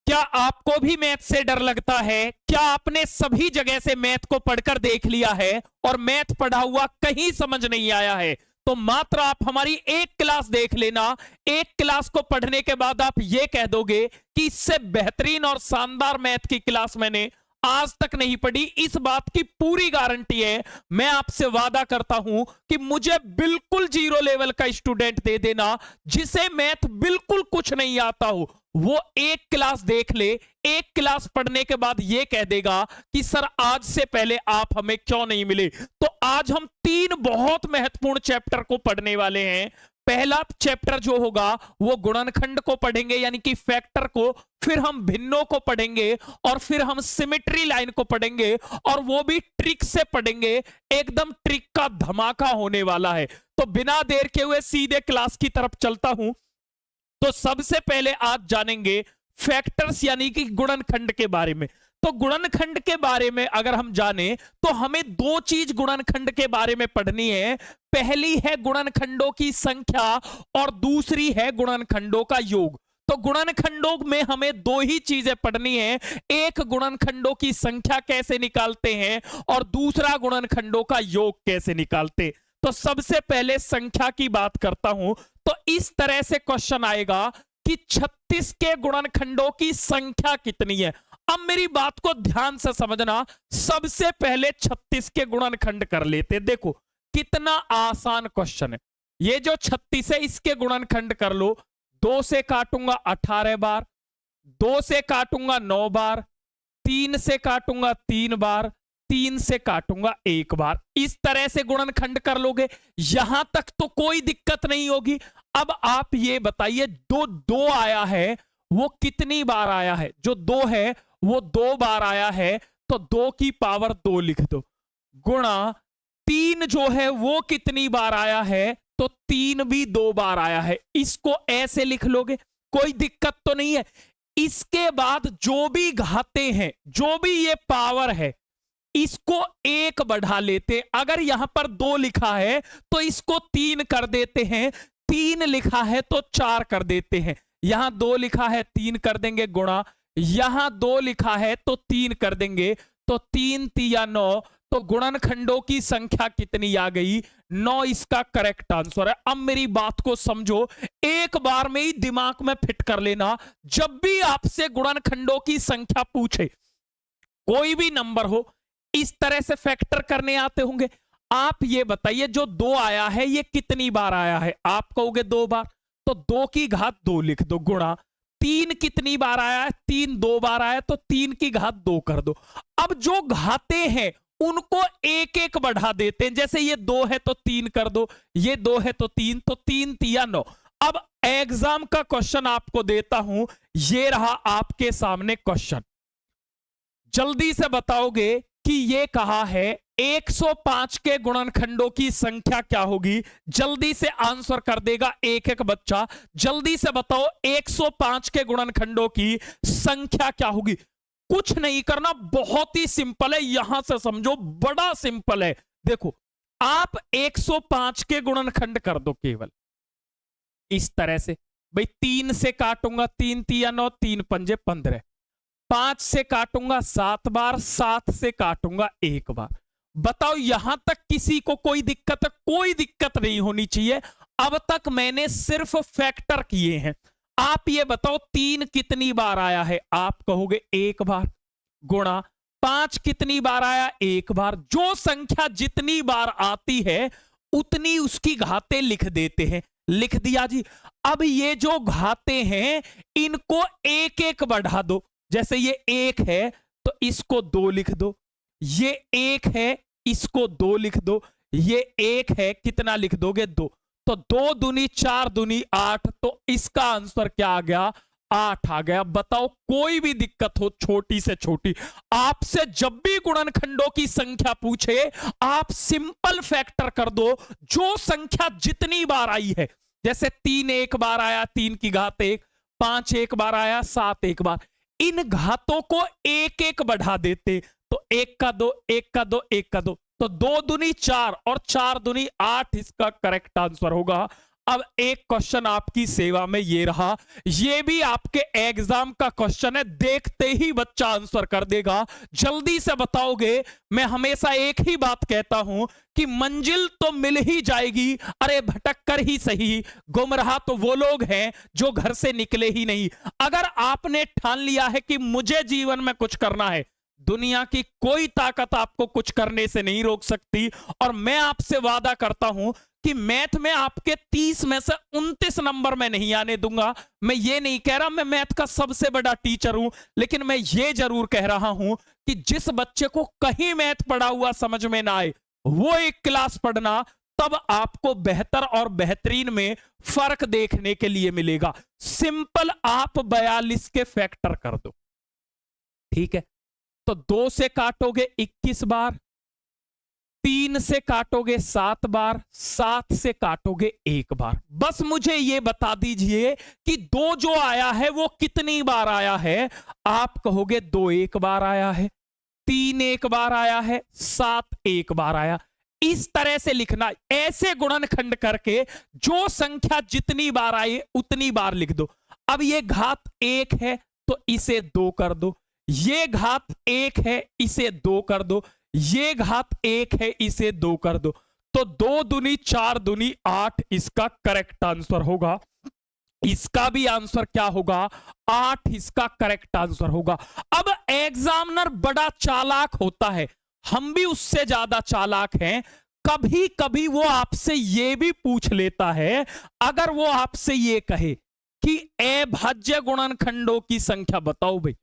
क्या आपको भी मैथ से डर लगता है? क्या आपने सभी जगह से मैथ को पढ़कर देख लिया है और मैथ पढ़ा हुआ कहीं समझ नहीं आया है? तो मात्र आप हमारी एक क्लास देख लेना। एक क्लास को पढ़ने के बाद आप यह कह दोगे कि इससे बेहतरीन और शानदार मैथ की क्लास मैंने आज तक नहीं पढ़ी। इस बात की पूरी गारंटी है। मैं आपसे वादा करता हूं कि मुझे बिल्कुल जीरो लेवल का स्टूडेंट दे देना जिसे मैथ बिल्कुल कुछ नहीं आता हो, वो एक क्लास देख ले, एक क्लास पढ़ने के बाद ये कह देगा कि सर आज से पहले आप हमें क्यों नहीं मिले। तो आज हम तीन बहुत महत्वपूर्ण चैप्टर को पढ़ने वाले हैं। पहला चैप्टर जो होगा वो गुणनखंड को पढ़ेंगे, यानी कि फैक्टर को, फिर हम भिन्नों को पढ़ेंगे और फिर हम सिमेट्री लाइन को पढ़ेंगे, और वो भी ट्रिक से पढ़ेंगे। एकदम ट्रिक का धमाका होने वाला है। तो बिना देर के हुए सीधे क्लास की तरफ चलता हूं। तो सबसे पहले आज जानेंगे फैक्टर्स यानी कि गुणनखंड के बारे में। तो गुणनखंड के बारे में अगर हम जाने तो हमें दो चीज गुणनखंड के बारे में पढ़नी है। पहली है गुणनखंडों की संख्या और दूसरी है गुणनखंडों का योग। तो गुणनखंडों में हमें दो ही चीजें पढ़नी है। एक गुणनखंडों की संख्या कैसे निकालते हैं और दूसरा गुणनखंडों का योग कैसे निकालते। तो सबसे पहले संख्या की बात करता हूं। तो इस तरह से क्वेश्चन आएगा कि 36 के गुणनखंडों की संख्या कितनी है। अब मेरी बात को ध्यान से समझना। सबसे पहले 36 के गुणनखंड कर लेते। देखो कितना आसान क्वेश्चन है। ये जो 36 है इसके गुणनखंड कर लो। 2 से काटूंगा 18 बार, 2 से काटूंगा 9 बार, 3 से काटूंगा 3 बार, 3 से काटूंगा 1 बार। इस तरह से गुणनखंड कर लोगे, यहां तक तो कोई दिक्कत नहीं होगी। अब आप ये बताइए दो आया है वो कितनी बार आया है। जो 2 है वो 2 बार आया है, तो 2 की पावर 2 लिख दो, गुणा 3 जो है वो कितनी बार आया है, तो 3 भी 2 बार आया है। इसको ऐसे लिख लोगे, कोई दिक्कत तो नहीं है। इसके बाद जो भी घाते हैं, जो भी ये पावर है, इसको 1 बढ़ा लेते। अगर यहां पर 2 लिखा है तो इसको 3 कर देते हैं, 3 लिखा है तो 4 कर देते हैं। यहां 2 लिखा है 3 कर देंगे, गुणा यहां 2 लिखा है तो 3 कर देंगे, तो 3 तिया 9। तो गुणनखंडों की संख्या कितनी आ गई, 9 इसका करेक्ट आंसर है। अब मेरी बात को समझो, एक बार में ही दिमाग में फिट कर लेना। जब भी आपसे गुणनखंडों की संख्या पूछे, कोई भी नंबर हो, इस तरह से फैक्टर करने आते होंगे। आप ये बताइए जो 2 आया है ये कितनी बार आया है। आप कहोगे 2 बार, तो 2 की घात 2 लिख दो, गुणा 3 कितनी बार आया है, 3 2 बार आया, तो 3 की घात 2 कर दो। अब जो घाते हैं उनको एक एक बढ़ा देते हैं। जैसे ये 2 है तो 3 कर दो, ये 2 है तो 3, तो 3 तिया 9। अब एग्जाम का क्वेश्चन आपको देता हूं। ये रहा आपके सामने क्वेश्चन। जल्दी से बताओगे कि ये कहा है 105 के गुणनखंडों की संख्या क्या होगी। जल्दी से आंसर कर देगा एक एक बच्चा। जल्दी से बताओ 105 के गुणनखंडों की संख्या क्या होगी। कुछ नहीं करना, बहुत ही सिंपल है। यहां से समझो, बड़ा सिंपल है। देखो आप 105 के गुणनखंड कर दो केवल इस तरह से। भाई 3 से काटूंगा 3 तिया 9, 3 पंजे 15, 5 से काटूंगा 7 बार, 7 से काटूंगा 1 बार। बताओ यहां तक किसी को कोई दिक्कत है? कोई दिक्कत नहीं होनी चाहिए। अब तक मैंने सिर्फ फैक्टर किए हैं। आप ये बताओ 3 कितनी बार आया है। आप कहोगे 1 बार, गुणा 5 कितनी बार आया, 1 बार। जो संख्या जितनी बार आती है उतनी उसकी घातें लिख देते हैं। लिख दिया जी। अब ये जो घातें हैं इनको एक एक बढ़ा दो। जैसे ये 1 है तो इसको 2 लिख दो, ये 1 है इसको 2 लिख दो, ये 1 है कितना लिख दोगे, 2। तो 2 दूनी 4 दूनी 8, तो इसका आंसर क्या आ गया, 8 आ गया। बताओ कोई भी दिक्कत हो छोटी से छोटी, आपसे जब भी गुणनखंडों की संख्या पूछे आप सिंपल फैक्टर कर दो। जो संख्या जितनी बार आई है, जैसे 3 1 बार आया 3 की घात 1, 5 1 बार आया 7 1 बार, इन घातों को एक एक बढ़ा देते। तो 1 का 2 1 का 2 1 का 2, तो 2 दूनी 4 और 4 दूनी 8 इसका करेक्ट आंसर होगा। अब एक क्वेश्चन आपकी सेवा में ये रहा, ये भी आपके एग्जाम का क्वेश्चन है, देखते ही बच्चा आंसर कर देगा, जल्दी से बताओगे। मैं हमेशा एक ही बात कहता हूं कि मंजिल तो मिल ही जाएगी, अरे भटक कर ही सही, गुमराह तो वो लोग हैं जो घर से निकले ही नहीं। अगर आपने ठान लिया है कि मुझे जीवन में कुछ करना है, दुनिया की कोई ताकत आपको कुछ करने से नहीं रोक सकती। और मैं आपसे वादा करता हूं कि मैथ में आपके 30 में से 29 नंबर में नहीं आने दूंगा। मैं ये नहीं कह रहा मैं मैथ का सबसे बड़ा टीचर हूं, लेकिन मैं ये जरूर कह रहा हूं कि जिस बच्चे को कहीं मैथ पढ़ा हुआ समझ में ना आए, वो एक क्लास पढ़ना, तब आपको बेहतर और बेहतरीन में फर्क देखने के लिए मिलेगा। सिंपल, आप 42 के फैक्टर कर दो, ठीक है? तो 2 से काटोगे 21 बार, 3 से काटोगे 7 बार, 7 से काटोगे 1 बार। बस मुझे यह बता दीजिए कि 2 जो आया है वो कितनी बार आया है। आप कहोगे 2 एक बार आया है, 3 एक बार आया है, 7 एक बार आया। इस तरह से लिखना, ऐसे गुणनखंड करके जो संख्या जितनी बार आई उतनी बार लिख दो। अब ये घात 1 है तो इसे 2 कर दो, ये घात 1 है इसे 2 कर दो, ये घात 1 है इसे 2 कर दो। तो 2 दूनी 4 दूनी 8 इसका करेक्ट आंसर होगा। इसका भी आंसर क्या होगा? 8 इसका करेक्ट आंसर होगा। अब एग्जामिनर बड़ा चालाक होता है, हम भी उससे ज्यादा चालाक हैं। कभी कभी वो आपसे ये भी पूछ लेता है, अगर वो आपसे ये कहे कि अभाज्य गुणनखंडों की संख्या बताओ भाई,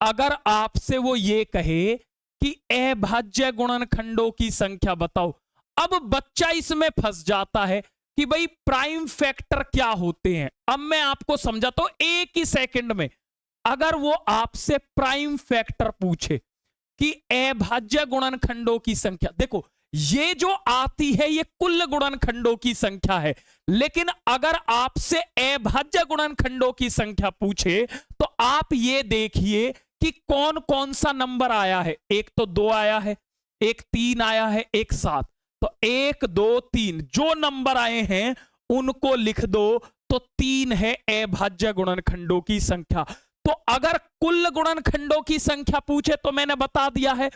अगर आपसे वो ये कहे कि अभाज्य गुणनखंडों की संख्या बताओ, अब बच्चा इसमें फंस जाता है कि भाई प्राइम फैक्टर क्या होते हैं। अब मैं आपको समझाता हूं एक ही सेकंड में। अगर वो आपसे प्राइम फैक्टर पूछे कि अभाज्य गुणनखंडों की संख्या, देखो ये जो आती है ये कुल गुणनखंडों की संख्या है, लेकिन अगर आपसे अभाज्य गुणनखंडों की संख्या पूछे तो आप ये देखिए कि कौन कौन सा नंबर आया है। एक तो 2 आया है, एक 3 आया है, एक 7। तो 1 2 3 जो नंबर आए हैं उनको लिख दो, तो 3 है अभाज्य गुणनखंडों की संख्या। तो अगर कुल गुणनखंडों की संख्या पूछे तो मैंने बता दिया है,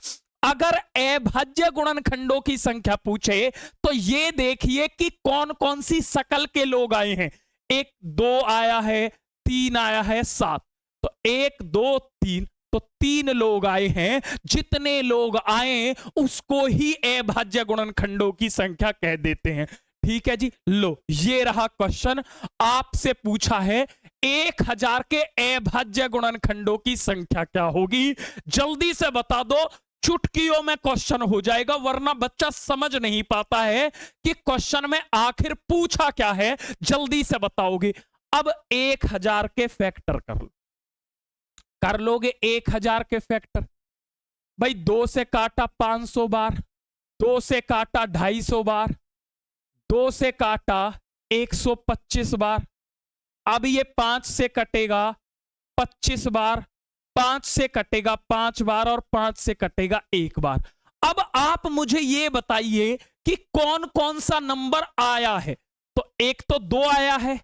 अगर अभाज्य गुणनखंडों की संख्या पूछे तो ये देखिए कि कौन कौन सी शकल के लोग आए हैं। 1 2 आया है, 3 आया है, 7। तो 1 2 3, तो 3 लोग आए हैं। जितने लोग आए उसको ही अभाज्य गुणनखंडों की संख्या कह देते हैं। ठीक है जी, लो ये रहा क्वेश्चन, आपसे पूछा है 1000 के अभाज्य गुणनखंडों की संख्या क्या होगी। जल्दी से बता दो, चुटकियों में क्वेश्चन हो जाएगा, वरना बच्चा समझ नहीं पाता है कि क्वेश्चन में आखिर पूछा क्या है। जल्दी से बताओगे। अब 1000 के फैक्टर कर लोगे 1000 के फैक्टर। भाई 2 से काटा 500 बार, 2 से काटा 250 बार, 2 से काटा 125 बार। अब ये 5 से कटेगा 25 बार, 5 से कटेगा 5 बार और 5 से कटेगा 1 बार। अब आप मुझे ये बताइए कि कौन कौन सा नंबर आया है। तो एक तो 2 आया है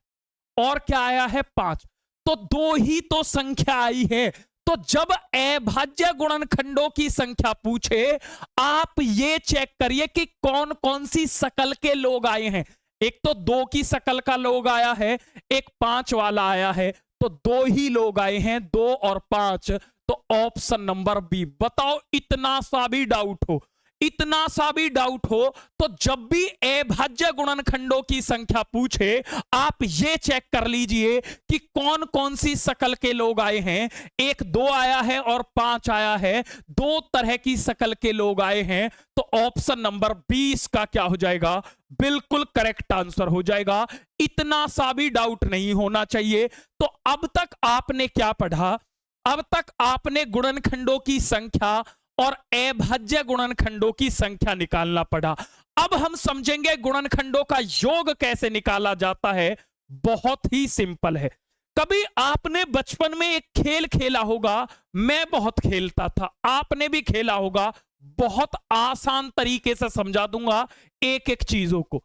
और क्या आया है 5। तो 2 ही तो संख्या आई है। तो जब अभाज्य गुणनखंडों की संख्या पूछे, आप ये चेक करिए कि कौन कौन सी शकल के लोग आए हैं। एक तो 2 की शकल का लोग आया है, एक 5 वाला आया है, तो 2 ही लोग आए हैं, 2 और 5। तो ऑप्शन नंबर बी। बताओ, इतना सा भी डाउट हो, इतना सा भी डाउट हो तो जब भी अभाज्य गुणनखंडों की संख्या पूछे, आप ये चेक कर लीजिए कि कौन कौन सी शकल के लोग आए हैं। एक 2 आया है और 5 आया है, 2 तरह की शकल के लोग आए हैं। तो ऑप्शन नंबर 20 का क्या हो जाएगा? बिल्कुल करेक्ट आंसर हो जाएगा। इतना सा भी डाउट नहीं होना चाहिए। तो अब तक आपने क्या पढ़ा? अब तक आपने गुणनखंडों की संख्या और अभाज्य गुणनखंडों की संख्या निकालना पड़ा। अब हम समझेंगे गुणनखंडों का योग कैसे निकाला जाता है। बहुत ही सिंपल है। कभी आपने बचपन में एक खेल खेला होगा, मैं बहुत खेलता था, आपने भी खेला होगा। बहुत आसान तरीके से समझा दूंगा एक एक चीजों को।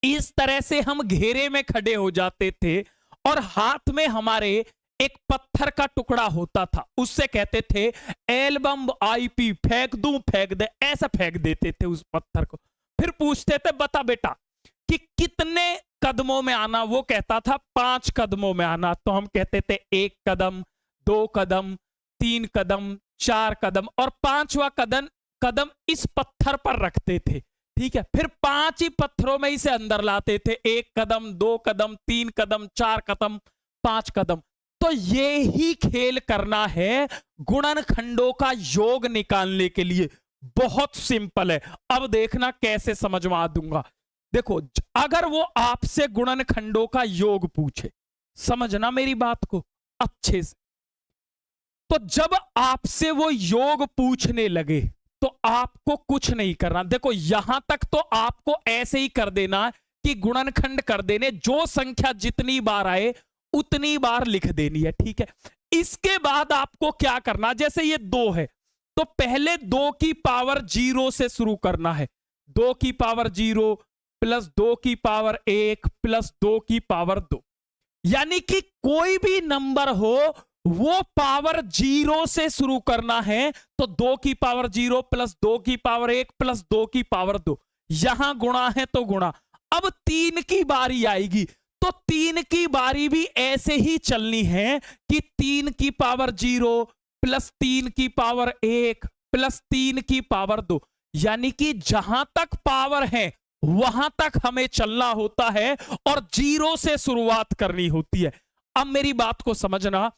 इस तरह से हम घेरे में खड़े हो जाते थे और हाथ में हमारे एक पत्थर का टुकड़ा होता था, उससे कहते थे एल्बम आईपी, फेंक दूं फेंक दे, ऐसा फेंक देते थे उस पत्थर को। फिर पूछते थे बता बेटा कि कितने कदमों में आना, वो कहता था 5 कदमों में आना। तो हम कहते थे 1 कदम, 2 कदम, 3 कदम, 4 कदम, और 5वां कदम इस पत्थर पर रखते थे। ठीक है, फिर 5 ही पत्थरों में इसे अंदर लाते थे, 1 कदम, 2 कदम, 3 कदम, 4 कदम, 5 कदम। तो ये ही खेल करना है गुणनखंडों का योग निकालने के लिए। बहुत सिंपल है, अब देखना कैसे समझवा दूंगा। देखो, अगर वो आपसे गुणनखंडों का योग पूछे, समझना मेरी बात को अच्छे से, तो जब आपसे वो योग पूछने लगे तो आपको कुछ नहीं करना। देखो, यहां तक तो आपको ऐसे ही कर देना कि गुणनखंड कर देने, जो संख्या जितनी बार आए उतनी बार लिख देनी है। ठीक है, इसके बाद आपको क्या करना, जैसे ये 2 है तो पहले 2 की पावर 0 से शुरू करना है। 2 की पावर 0 प्लस 2 की पावर 1 प्लस 2 की पावर 2, यानी कि कोई भी नंबर हो वो पावर 0 से शुरू करना है। तो 2 की पावर 0 प्लस 2 की पावर 1 प्लस 2 की पावर 2, यहां गुणा है तो गुणा। अब 3 की बारी आएगी तो 3 की बारी भी ऐसे ही चलनी है कि 3 की पावर 0 प्लस 3 की पावर 1 प्लस 3 की पावर 2, यानी कि जहां तक पावर है वहां तक हमें चलना होता है और 0 से शुरुआत करनी होती है। अब मेरी बात को समझना,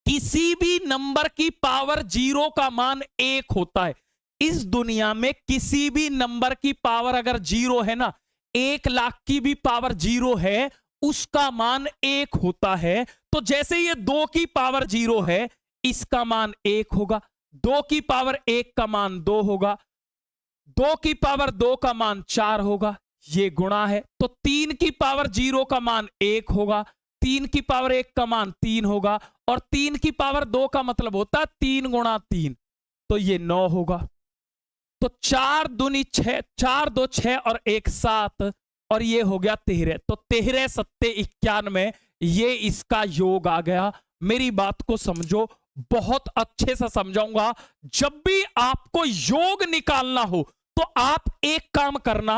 किसी भी नंबर की पावर 0 का मान 1 होता है। इस दुनिया में किसी भी नंबर की पावर अगर 0 है ना, 1 लाख की भी पावर 0 है, उसका मान 1 होता है। तो जैसे ये 2 की पावर 0 है, इसका मान 1 होगा, 2 की पावर 1 का मान 2 होगा, 2 की पावर 2 का मान 4 होगा, ये गुणा है। तो 3 की पावर 0 का मान 1 होगा, 3 की पावर 1 का मान 3 होगा, और 3 की पावर 2 का मतलब होता है 3 गुणा 3, तो ये 9 होगा। तो 4 दूनी 6, 4 2 6 और 1 7, और ये हो गया 13। तो 13 7 91, ये इसका योग आ गया। मेरी बात को समझो, बहुत अच्छे से समझाऊंगा। जब भी आपको योग निकालना हो तो आप एक काम करना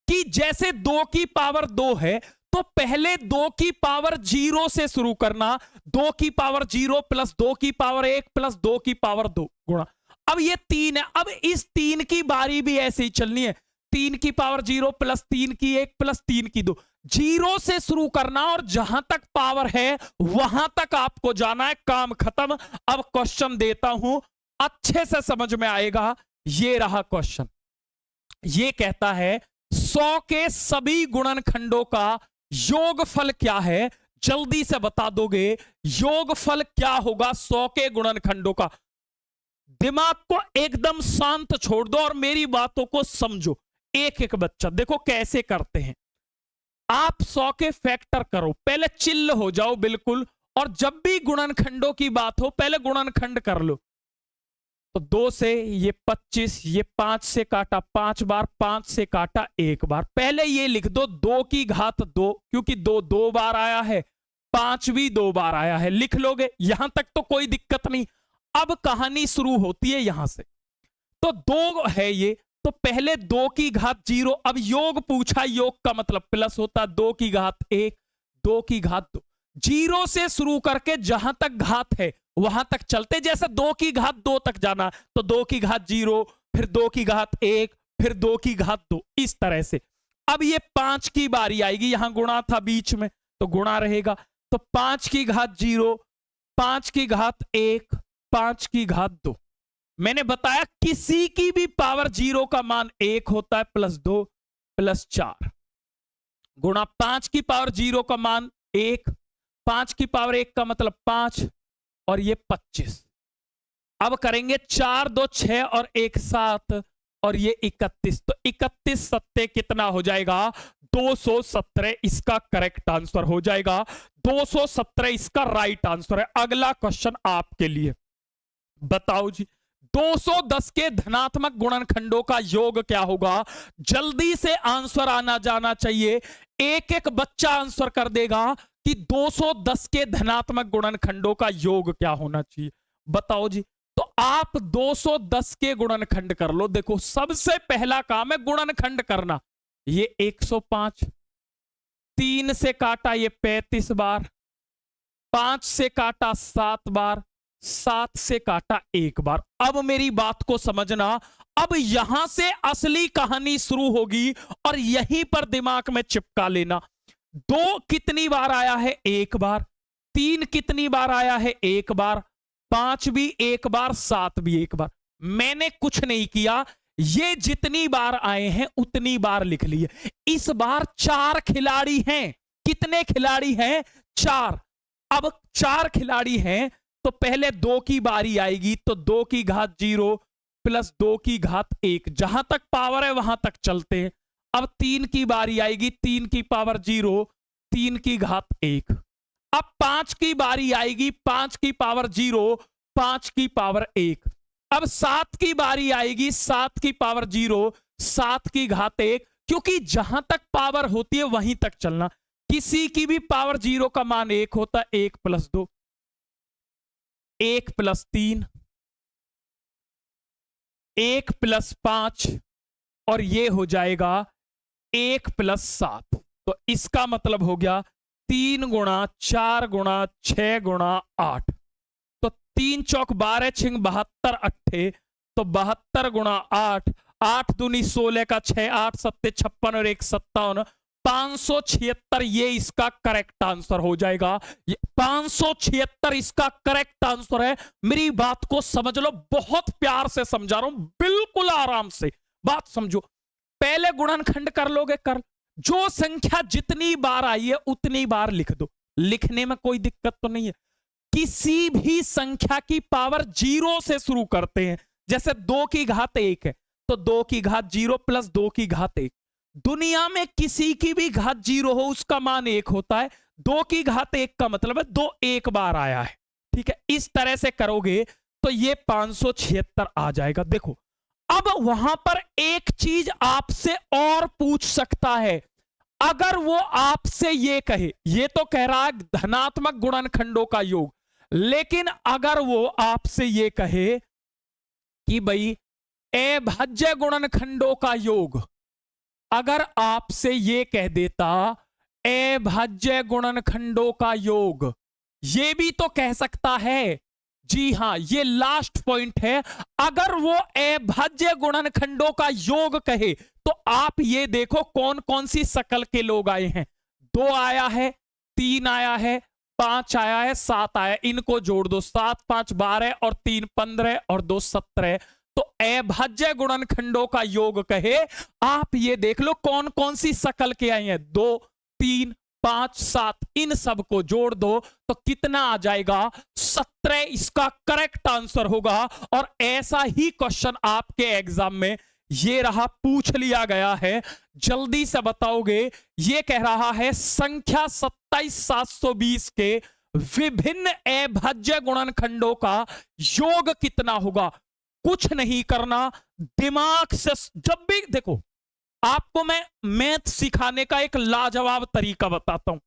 कि जैसे 2 की पावर 2 है तो पहले 2 की पावर 0 से शुरू करना, 2 की पावर 0 प्लस 2 की पावर 1 प्लस 2 की पावर 2 गुणा। अब ये 3 है, अब इस 3 की बारी भी ऐसे ही चलनी है, 3 की पावर 0 प्लस 3 की 1 प्लस 3 की 2, 0 से शुरू करना और जहां तक पावर है वहां तक आपको जाना है, काम खत्म। अब क्वेश्चन देता हूं, अच्छे से समझ में आएगा। ये रहा क्वेश्चन, ये कहता है 100 के सभी गुणनखंडों का योगफल क्या है। जल्दी से बता दोगे योगफल क्या होगा 100 के गुणनखंडों का। दिमाग को एकदम शांत छोड़ दो और मेरी बातों को समझो। एक एक बच्चा देखो कैसे करते हैं। आप 100 के फैक्टर करो, पहले चिल्ल हो जाओ बिल्कुल, और जब भी गुणनखंडों की बात हो पहले गुणनखंड कर लो। तो 2 से ये 25, ये 5 से काटा 5 बार, 5 से काटा 1 बार। पहले ये लिख दो 2 की घात 2, क्योंकि 2 2 बार आया है, 5 भी 2 बार आया है, लिख लोगे। यहां तक तो कोई दिक्कत नहीं। अब कहानी शुरू होती है यहां से। तो 2 है ये, तो पहले 2 की घात 0, अब योग पूछा, योग का मतलब प्लस होता, 2 की घात 1, 2 की घात 2, 0 से शुरू करके जहां तक घात है वहां तक चलते। जैसे 2 की घात 2 तक जाना, तो 2 की घात 0, फिर 2 की घात 1, फिर 2 की घात 2, इस तरह से। अब ये 5 की बारी आएगी, यहां गुणा था बीच में तो गुणा रहेगा। तो 5 की घात 0, 5 की घात 1, 5 की घात 2। मैंने बताया किसी की भी पावर 0 का मान 1 होता है, प्लस 2 प्लस 4 गुणा 5 की पावर 0 का मान 1, 5 की पावर 1 का मतलब 5, और ये 25। अब करेंगे 4 2 6 और 1 7, और ये 31। तो 31 7 कितना हो जाएगा? 217 इसका करेक्ट आंसर हो जाएगा। 217 इसका राइट आंसर है। अगला क्वेश्चन आपके लिए, बताओ जी 210 के धनात्मक गुणनखंडों का योग क्या होगा? जल्दी से आंसर आना जाना चाहिए। एक एक बच्चा आंसर कर देगा कि 210 के धनात्मक गुणनखंडों का योग क्या होना चाहिए। बताओ जी। तो आप 210 के गुणनखंड कर लो। देखो, सबसे पहला काम है गुणनखंड करना। ये 105, 3 से काटा ये 35 बार, 5 से काटा 7 बार, 7 से काटा 1 बार। अब मेरी बात को समझना, अब यहां से असली कहानी शुरू होगी और यहीं पर दिमाग में चिपका लेना। 2 कितनी बार आया है? 1 बार। 3 कितनी बार आया है? 1 बार। 5 भी 1 बार, 7 भी 1 बार। मैंने कुछ नहीं किया, ये जितनी बार आए हैं उतनी बार लिख लिए। इस बार 4 खिलाड़ी हैं। कितने खिलाड़ी हैं? 4। अब 4 खिलाड़ी हैं तो पहले 2 की बारी आएगी, तो 2 की घात 0 प्लस 2 की घात 1, जहां तक पावर है वहां तक चलते हैं। अब 3 की बारी आएगी, 3 की पावर 0, 3 की घात 1। अब 5 की बारी आएगी, 5 की पावर 0, 5 की पावर 1। अब 7 की बारी आएगी, 7 की पावर 0, 7 की घात 1, क्योंकि जहां तक पावर होती है वहीं तक चलना। किसी की भी पावर 0 का मान 1 होता है। 1 प्लस 2, 1 प्लस 3, 1 प्लस 5, और ये हो जाएगा 1 प्लस 7। तो इसका मतलब हो गया 3 गुणा 4 गुणा 6 गुणा 8। तो 3 चौक 12 छिंग 72 अट्ठे, तो 72 गुणा 8, 8 दूनी 16 का 6, 8 सत्ते 56 और 1 57, 576 ये इसका करेक्ट आंसर हो जाएगा। 576 इसका करेक्ट आंसर है। मेरी बात को समझ लो, बहुत प्यार से समझा रहा हूं, बिल्कुल आराम से बात समझो। पहले गुणनखंड कर लोगे, कर, जो संख्या जितनी बार आई है उतनी बार लिख दो, लिखने में कोई दिक्कत तो नहीं है। किसी भी संख्या की पावर 0 से शुरू करते हैं। जैसे 2 की घात 1 है तो 2 की घात 0 प्लस 2 की घात 1। दुनिया में किसी की भी घात 0 हो उसका मान 1 होता है। 2 की घात 1 का मतलब है 2 एक बार आया है। ठीक है, इस तरह से करोगे तो ये 576 आ जाएगा। देखो, अब वहां पर एक चीज आपसे और पूछ सकता है। अगर वो आपसे ये कहे, ये तो कह रहा है धनात्मक गुणनखंडों का योग, लेकिन अगर वो आपसे ये कहे कि भाई अभाज्य गुणनखंडों का योग, अगर आपसे ये कह देता अभाज्य गुणनखंडों का योग, ये भी तो कह सकता है। जी हां, ये लास्ट पॉइंट है। अगर वो अभाज्य गुणनखंडों का योग कहे तो आप ये देखो कौन कौन सी शकल के लोग आए हैं। 2 आया है, 3 आया है, 5 आया है, 7 आया है। इनको जोड़ दो, 7 5 12 और 3 15 और 2 17। तो अभाज्य गुणनखंडों का योग कहे, आप ये देख लो कौन कौन सी शकल के आए हैं। 2 3 5 7, इन सब को जोड़ दो तो कितना आ जाएगा? 17 इसका करेक्ट आंसर होगा। और ऐसा ही क्वेश्चन आपके एग्जाम में ये रहा, पूछ लिया गया है। जल्दी से बताओगे। ये कह रहा है संख्या 27720 के विभिन्न अभाज्य गुणनखंडों का योग कितना होगा। कुछ नहीं करना, दिमाग से। जब भी देखो, आपको मैं मैथ सिखाने का एक लाजवाब तरीका बताता हूं।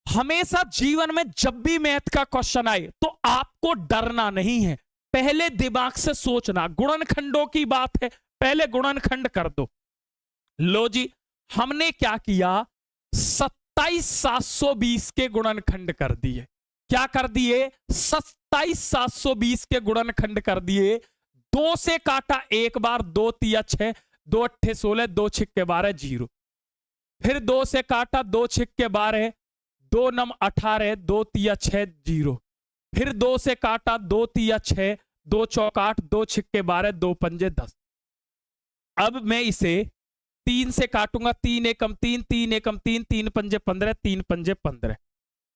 हमेशा जीवन में जब भी मैथ का क्वेश्चन आए तो आपको डरना नहीं है, पहले दिमाग से सोचना। गुणनखंडों की बात है, पहले गुणनखंड कर दो। लो जी, हमने क्या किया? 27720 के गुणनखंड कर दिए। क्या कर दिए? 27720 के गुणनखंड कर दिए। 2 से काटा 1 बार, 2 तिया 6, 2 अट्ठे 16, 2 छिक्के 12 0। फिर 2 से काटा, 2 छिक्के 12, 2 नम 18, 2 तिया 6 0। फिर 2 से काटा, 2 तिया 6, 2 चौक 8, 2 छिक्के 12, 2 पंजे 10। अब मैं इसे 3 से काटूंगा, 3 एकम 3, 3 एकम 3, 3 पंजे 15, 3 पंजे 15।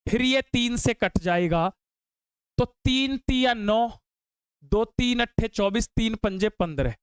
फिर ये 3 से कट जाएगा तो 3 तिया 9, 2 3 अट्ठे 24, 3 पंजे 15।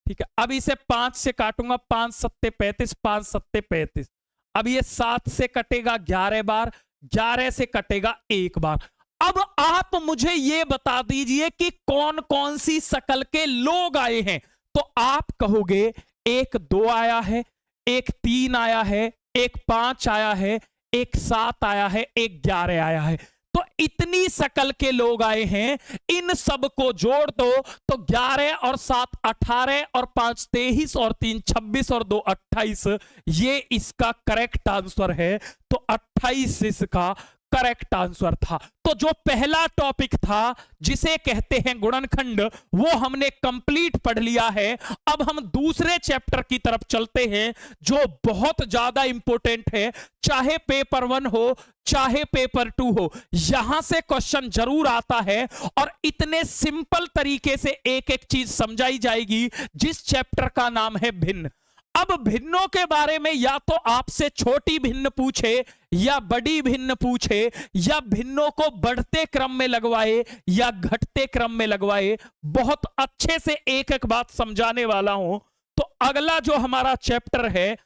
ठीक है, अब इसे 5 से काटूंगा, 5 सत्ते 35, 5 सत्ते 35। अब ये 7 से कटेगा 11 बार, 11 से कटेगा 1 बार। अब आप मुझे ये बता दीजिए कि कौन कौन सी शकल के लोग आए हैं। तो आप कहोगे एक 2 आया है, एक 3 आया है, एक 5 आया है, एक 7 आया है, एक 11 आया है। तो इतनी शकल के लोग आए हैं, इन सब को जोड़ दो तो 11 और 7 18 और 5 23 और 3 26 और 2 28, ये इसका करेक्ट आंसर है। तो 28 इसका करेक्ट आंसर था। तो जो पहला टॉपिक था जिसे कहते हैं गुणनखंड, वो हमने कंप्लीट पढ़ लिया है। अब हम दूसरे चैप्टर की तरफ चलते हैं जो बहुत ज्यादा इंपॉर्टेंट है, चाहे पेपर 1 हो चाहे पेपर 2 हो, यहां से क्वेश्चन जरूर आता है और इतने सिंपल तरीके से एक एक चीज समझाई जाएगी, जिस चैप्टर का नाम है भिन्न। अब भिन्नों के बारे में या तो आपसे छोटी भिन्न पूछे या बड़ी भिन्न पूछे, या भिन्नों को बढ़ते क्रम में लगवाए या घटते क्रम में लगवाए, बहुत अच्छे से एक एक बात समझाने वाला हूं। तो अगला जो हमारा चैप्टर है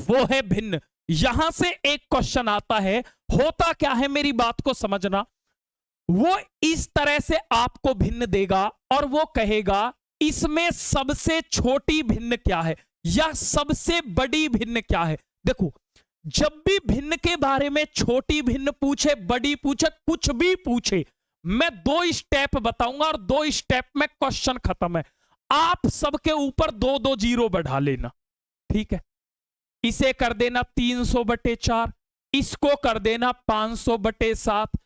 वो है भिन्न। यहां से एक क्वेश्चन आता है, होता क्या है, मेरी बात को समझना। वो इस तरह से आपको भिन्न देगा और वो कहेगा इसमें सबसे छोटी भिन्न क्या है या सबसे बड़ी भिन्न क्या है। देखो, जब भी भिन्न के बारे में छोटी भिन्न पूछे, बड़ी पूछे, कुछ भी पूछे, मैं 2 स्टेप बताऊंगा और 2 स्टेप में क्वेश्चन खत्म है। आप सबके ऊपर 2-2 जीरो बढ़ा लेना, ठीक है। इसे कर देना 300/4, इसको कर देना 500/7,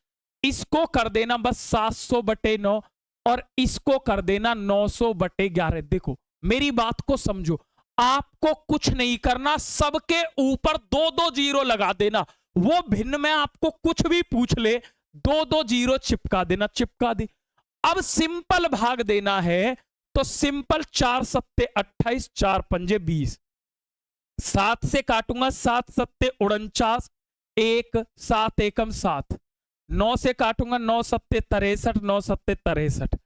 इसको कर देना बस 700/9 और इसको कर देना 900/11। देखो मेरी बात को समझो, आपको कुछ नहीं करना, सबके ऊपर 2-2 जीरो लगा देना। वो भिन्न में आपको कुछ भी पूछ ले, 2-2 जीरो चिपका देना, चिपका दी। अब सिंपल भाग देना है तो सिंपल 4 सत्ते 28, 4 पंजे 20, 7 से काटूंगा 7 सत्ते 49, 1 7 एकम 7, 9 से काटूंगा 9 सत्ते 63, 9 सत्ते 63,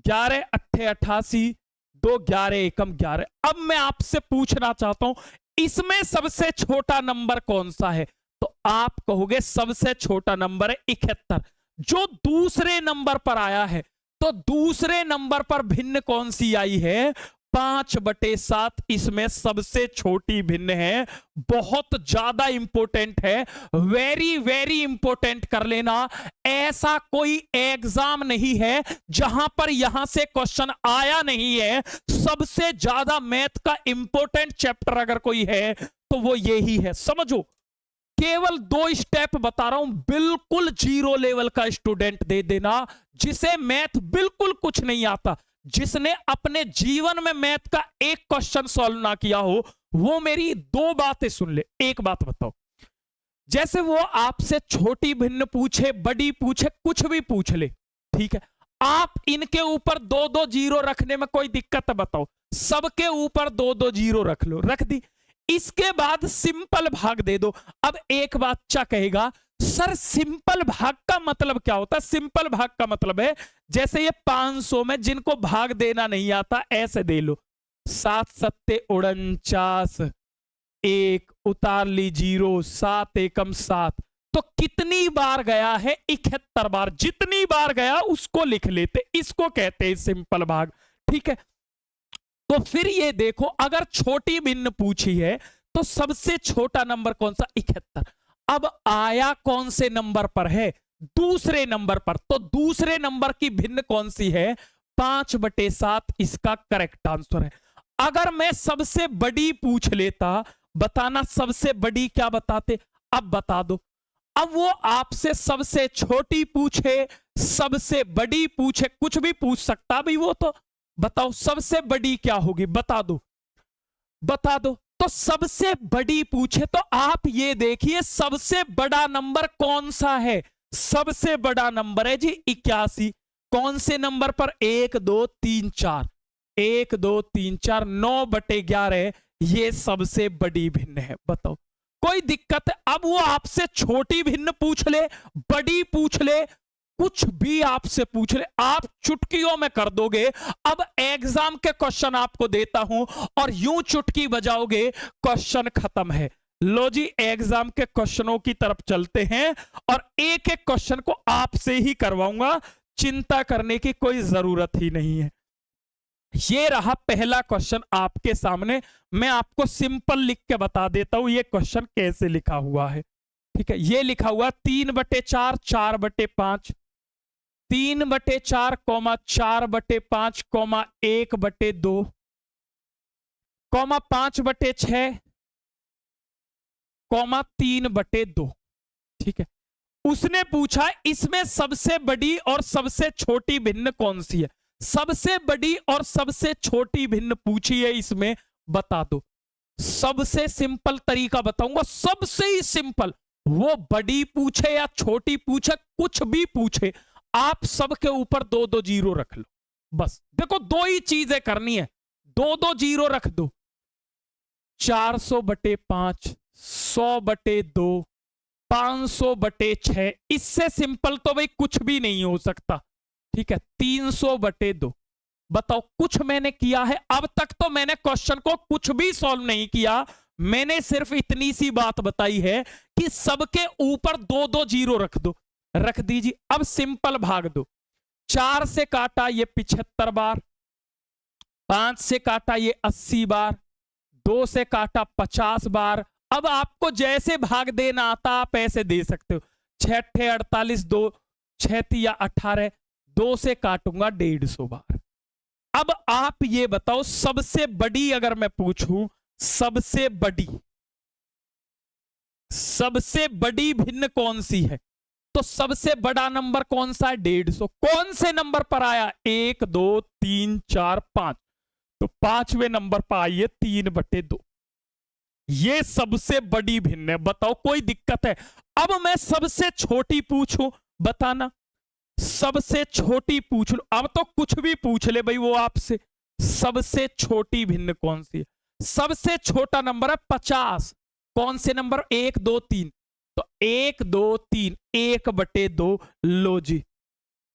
11 अट्ठे 88, 2 11 एकम 11। अब मैं आपसे पूछना चाहता हूं इसमें सबसे छोटा नंबर कौन सा है। तो आप कहोगे सबसे छोटा नंबर है 71। जो दूसरे नंबर पर आया है, तो दूसरे नंबर पर भिन्न कौन सी आई है, 5/7 इसमें सबसे छोटी भिन्न है। बहुत ज्यादा इंपॉर्टेंट है, वेरी वेरी इंपॉर्टेंट कर लेना। ऐसा कोई एग्जाम नहीं है जहां पर यहां से क्वेश्चन आया नहीं है। सबसे ज्यादा मैथ का इंपॉर्टेंट चैप्टर अगर कोई है तो वो यही है, समझो। केवल 2 स्टेप बता रहा हूं, बिल्कुल जीरो लेवल का स्टूडेंट दे देना, जिसे मैथ बिल्कुल कुछ नहीं आता, जिसने अपने जीवन में मैथ का एक क्वेश्चन सॉल्व ना किया हो, वो मेरी 2 बातें सुन ले। एक बात बताओ, जैसे वो आपसे छोटी भिन्न पूछे, बड़ी पूछे, कुछ भी पूछ ले, ठीक है, आप इनके ऊपर 2-2 जीरो रखने में कोई दिक्कत है बताओ। सबके ऊपर 2-2 जीरो रख लो, रख दी। इसके बाद सिंपल भाग दे दो। अब एक बच्चा कहेगा सर सिंपल भाग का मतलब क्या होता है। सिंपल भाग का मतलब है जैसे ये 500 में जिनको भाग देना नहीं आता ऐसे दे लो, 7 सत्ते 49, 1 उतार ली 0, 7 एकम 7। तो कितनी बार गया है, 71 बार। जितनी बार गया उसको लिख लेते, इसको कहते हैं सिंपल भाग, ठीक है। तो फिर ये देखो, अगर छोटी भिन्न पूछी है तो सबसे छोटा नंबर कौन सा, 71। अब आया कौन से नंबर पर है, दूसरे नंबर पर। तो दूसरे नंबर की भिन्न कौन सी है, 5/7 इसका करेक्ट आंसर है। अगर मैं सबसे बड़ी पूछ लेता, बताना सबसे बड़ी क्या बताते, अब बता दो। अब वो आपसे सबसे छोटी पूछे, सबसे बड़ी पूछे, कुछ भी पूछ सकता भाई वो, तो बताओ सबसे बड़ी क्या होगी, बता दो, बता दो। तो सबसे बड़ी पूछे तो आप ये देखिए सबसे बड़ा नंबर कौन सा है, सबसे बड़ा नंबर है जी 81। कौन से नंबर पर, 1 2 3 4, 1 2 3 4, 9/11 ये सबसे बड़ी भिन्न है। बताओ कोई दिक्कत है। अब वो आपसे छोटी भिन्न पूछ ले, बड़ी पूछ ले, कुछ भी आपसे पूछ ले, आप चुटकियों में कर दोगे। अब एग्जाम के क्वेश्चन आपको देता हूं और यूं चुटकी बजाओगे, क्वेश्चन खत्म है। लो जी, एग्जाम के क्वेश्चनों की तरफ चलते हैं और एक एक क्वेश्चन को आपसे ही करवाऊंगा, चिंता करने की कोई जरूरत ही नहीं है। ये रहा पहला क्वेश्चन आपके सामने। मैं आपको सिंपल लिख के बता देता हूं ये क्वेश्चन कैसे लिखा हुआ है। ठीक है, ये लिखा हुआ 3/4, 4/5, 3/4, 4/5, 1/2, 5/6, 3/2। ठीक है, उसने पूछा इसमें सबसे बड़ी और सबसे छोटी भिन्न कौन सी है। सबसे बड़ी और सबसे छोटी भिन्न पूछी है, इसमें बता दो। सबसे सिंपल तरीका बताऊंगा, सबसे ही सिंपल। वो बड़ी पूछे या छोटी पूछे, कुछ भी पूछे, आप सबके ऊपर 2-2 जीरो रख लो। बस देखो, दो ही चीजें करनी है, 2-2 जीरो रख दो। 400/5, 100/2, 500/6। इससे सिंपल तो भाई कुछ भी नहीं हो सकता। ठीक है, 300/2। बताओ, कुछ मैंने किया है? अब तक तो मैंने क्वेश्चन को कुछ भी सॉल्व नहीं किया, मैंने सिर्फ इतनी सी बात बताई है कि सबके ऊपर 2-2 जीरो रख दो। रख दीजिए। अब सिंपल भाग दो। 4 से काटा ये 75 बार, 5 से काटा ये 80 बार, 2 से काटा 50 बार। अब आपको जैसे भाग देना आता आप ऐसे दे सकते हो। 6 48, 2 6 18, 2 से काटूंगा 150 बार। अब आप ये बताओ, सबसे बड़ी अगर मैं पूछूं, सबसे बड़ी भिन्न कौन सी है, तो सबसे बड़ा नंबर कौन सा है? 150। कौन से नंबर पर आया? 1 2 3 4 5। तो 5वें नंबर पर आई है 3/2। ये सबसे बड़ी भिन्न है। बताओ, कोई दिक्कत है? अब मैं सबसे छोटी पूछूं, बताना। सबसे छोटी पूछ लो, अब तो कुछ भी पूछ ले भाई वो आपसे। सबसे छोटी भिन्न कौन सी है? सबसे छोटा नंबर है 50। कौन से नंबर? 1 2 3। तो 1 2 3, 1/2। लो जी,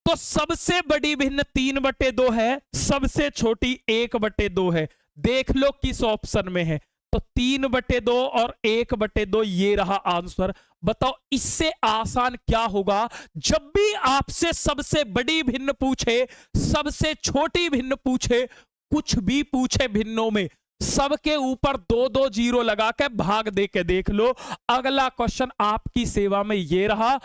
तो सबसे बड़ी भिन्न 3/2 है, सबसे छोटी 1/2 है। देख लो किस ऑप्शन में है। तो 3/2 और 1/2, ये रहा आंसर। बताओ, इससे आसान क्या होगा? जब भी आपसे सबसे बड़ी भिन्न पूछे, सबसे छोटी भिन्न पूछे, कुछ भी पूछे भिन्नों में, सबके ऊपर 2-2 जीरो लगा के भाग दे के देख लो। अगला क्वेश्चन आपकी सेवा में ये रहा।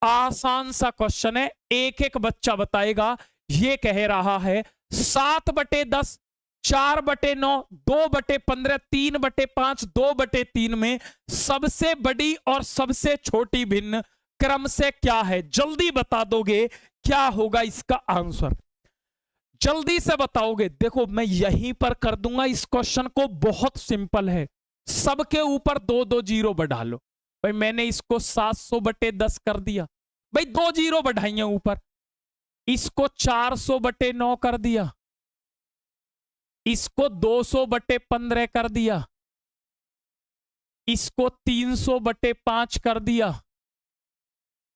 आसान सा क्वेश्चन है, एक एक बच्चा बताएगा। ये कह रहा है 7/10, 4/9, 2/15, 3/5, 2/3 में सबसे बड़ी और सबसे छोटी भिन्न क्रम से क्या है? जल्दी बता दोगे क्या होगा इसका आंसर? जल्दी से बताओगे? देखो, मैं यहीं पर कर दूंगा इस क्वेश्चन को। बहुत सिंपल है, सबके ऊपर 2-2 जीरो बढ़ा लो। भाई मैंने इसको 700/10 कर दिया, भाई 2 जीरो बढ़ाइए ऊपर। इसको 400/9 कर दिया, इसको 200/15 कर दिया, इसको 300/5 कर दिया,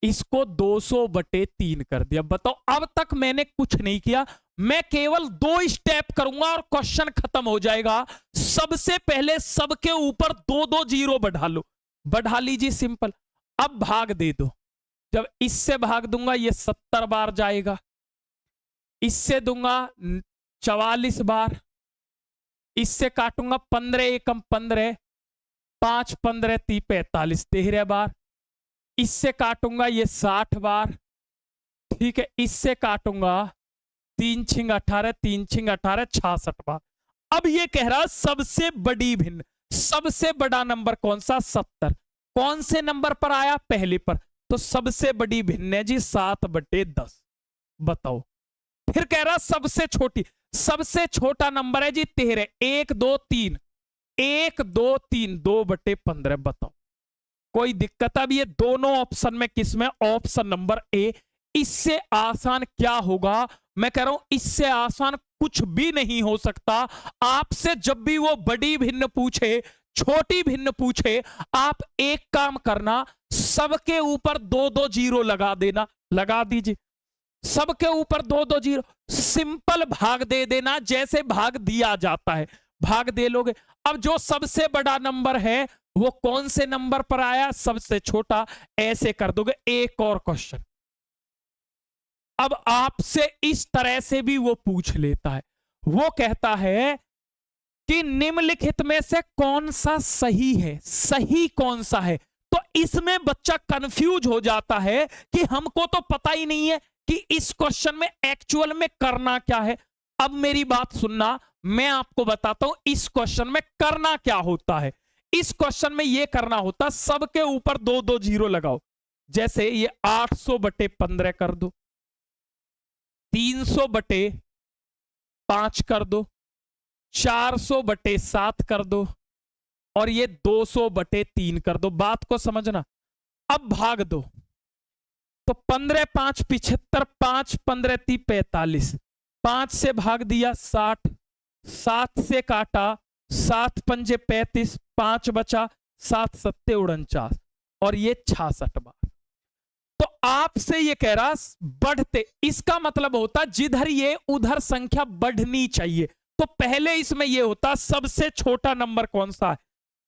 इसको 200/3 कर दिया। बताओ, अब तक मैंने कुछ नहीं किया, मैं केवल 2 स्टेप करूंगा और क्वेश्चन खत्म हो जाएगा। सबसे पहले सबके ऊपर 2-2 जीरो बढ़ा लो। बढ़ा लीजिए, सिंपल। अब भाग दे दो। जब इससे भाग दूंगा ये 70 बार जाएगा, इससे दूंगा 44 बार, इससे काटूंगा 15 एकम 15, 5 15 30 45 13 बार, इससे काटूंगा ये 60 बार। ठीक है, इससे काटूंगा 3 6 18, 3 6 18, 66 बार। अब ये कह रहा सबसे बड़ी भिन्न, सबसे बड़ा नंबर कौन सा? 70। कौन से नंबर पर आया? पहले पर। तो सबसे बड़ी भिन्न है जी 7/10। बताओ। फिर कह रहा सबसे छोटी, सबसे छोटा नंबर है जी 13, 1 2 3, 1 2 3, 2/15। बताओ, कोई दिक्कत? अब ये दोनों ऑप्शन में किस में? Option number A. इससे आसान क्या होगा? मैं कह रहा हूं इससे आसान कुछ भी नहीं हो सकता। आपसे जब भी वो बड़ी भिन्न पूछे, छोटी भिन्न पूछे, आप एक काम करना, सबके ऊपर 2-2 जीरो लगा देना। लगा दीजिए, सबके ऊपर 2-2 जीरो, सिंपल भाग दे देना जैसे भाग दिया जाता है, भाग दे लोगे। अब जो सबसे बड़ा नंबर है वो कौन से नंबर पर आया, सबसे छोटा, ऐसे कर दोगे। एक और क्वेश्चन अब आपसे इस तरह से भी वो पूछ लेता है, वो कहता है कि निम्नलिखित में से कौन सा सही है, सही कौन सा है। तो इसमें बच्चा कंफ्यूज हो जाता है कि हमको तो पता ही नहीं है कि इस क्वेश्चन में एक्चुअल में करना क्या है। अब मेरी बात सुनना, मैं आपको बताता हूं इस क्वेश्चन में करना क्या होता है। इस क्वेश्चन में यह करना होता, सबके ऊपर 2-2 जीरो लगाओ। जैसे ये 800/15 कर दो, 300/5 कर दो, 400/7 कर दो, और ये 200/3 कर दो। बात को समझना। अब भाग दो, तो 15×5 = 75, 5×15 = 45, 5 से भाग दिया 60, 7 से काटा 7×5 = 35, 5 बचा, 7×7 = 49, और ये 66 बार। तो आपसे ये कह रहा बढ़ते, इसका मतलब होता जिधर ये उधर संख्या बढ़नी चाहिए। तो पहले इसमें ये होता सबसे छोटा नंबर कौन सा है,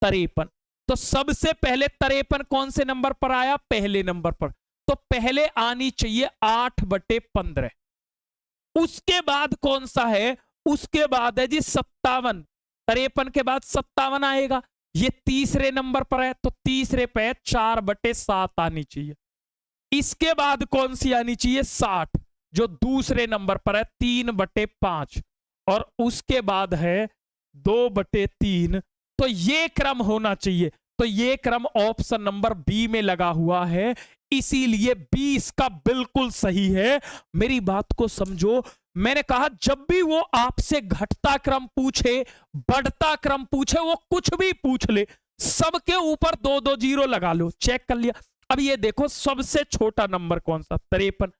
53। तो सबसे पहले 53 कौन से नंबर पर आया, पहले नंबर पर। तो पहले आनी चाहिए 8/15। उसके बाद कौन सा है, उसके बाद है जी 57। 53 के बाद 57 आएगा, ये तीसरे नंबर पर है, तो तीसरे पे 4/7 आनी चाहिए। इसके बाद कौन सी आनी चाहिए, 60, जो दूसरे नंबर पर है, 3/5, और उसके बाद है 2/3। तो ये क्रम होना चाहिए। तो ये क्रम ऑप्शन नंबर बी में लगा हुआ है, इसीलिए बी इसका बिल्कुल सही है। मेरी बात को समझो, मैंने कहा जब भी वो आपसे घटता क्रम पूछे, बढ़ता क्रम पूछे, वो कुछ भी पूछ ले, सबके ऊपर 2-2 जीरो लगा लो। चेक कर लिया। अब ये देखो सबसे छोटा नंबर कौन सा, 53।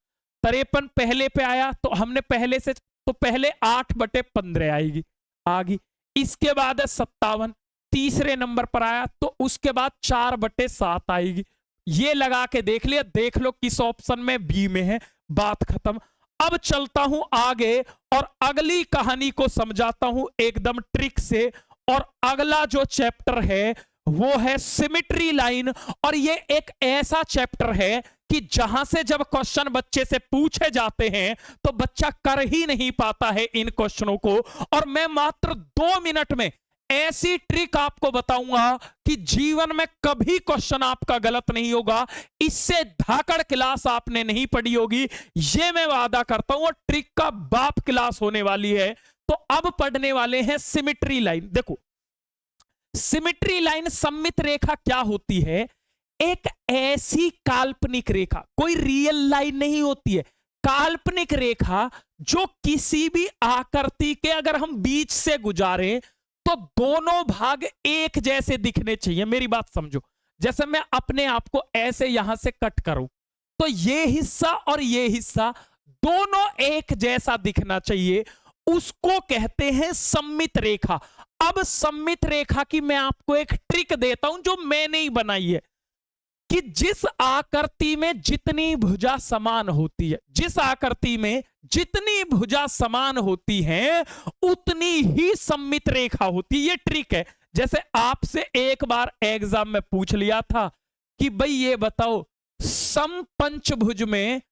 53 पहले पे आया, तो हमने पहले से, तो पहले 8/15 आएगी, आ गई। इसके बाद है 57, तीसरे नंबर पर आया, तो उसके बाद 4/7 आएगी। ये लगा के देख लिया, देख लो किस ऑप्शन में, बी में है। बात खत्म। अब चलता हूं आगे और अगली कहानी को समझाता हूं एकदम ट्रिक से। और अगला जो चैप्टर है वो है सिमेट्री लाइन। और ये एक ऐसा चैप्टर है कि जहां से जब क्वेश्चन बच्चे से पूछे जाते हैं तो बच्चा कर ही नहीं पाता है इन क्वेश्चनों को। और मैं मात्र 2 मिनट में ऐसी ट्रिक आपको बताऊंगा कि जीवन में कभी क्वेश्चन आपका गलत नहीं होगा। इससे धाकड़ क्लास आपने नहीं पढ़ी होगी, ये मैं वादा करता हूं। और ट्रिक का बाप क्लास होने वाली है। तो अब पढ़ने वाले हैं सिमेट्री लाइन। देखो सिमेट्री लाइन, सममित रेखा क्या होती है, एक ऐसी काल्पनिक रेखा, कोई रियल लाइन नहीं होती है, काल्पनिक रेखा जो किसी भी आकृति के अगर हम बीच से गुजारें तो दोनों भाग एक जैसे दिखने चाहिए। मेरी बात समझो, जैसे मैं अपने आप को ऐसे यहां से कट करूं तो ये हिस्सा और ये हिस्सा दोनों एक जैसा दिखना चाहिए, उसको कहते हैं सममित रेखा। अब सममित रेखा की मैं आपको एक ट्रिक देता हूं जो मैंने ही बनाई है, कि जिस आकृति में जितनी भुजा समान होती है, जिस आकृति में जितनी भुजा समान होती है उतनी ही सममित रेखा होती है। ये ट्रिक है। जैसे आपसे एक बार एग्जाम में पूछ लिया था कि भाई ये बताओ समपंचभुज में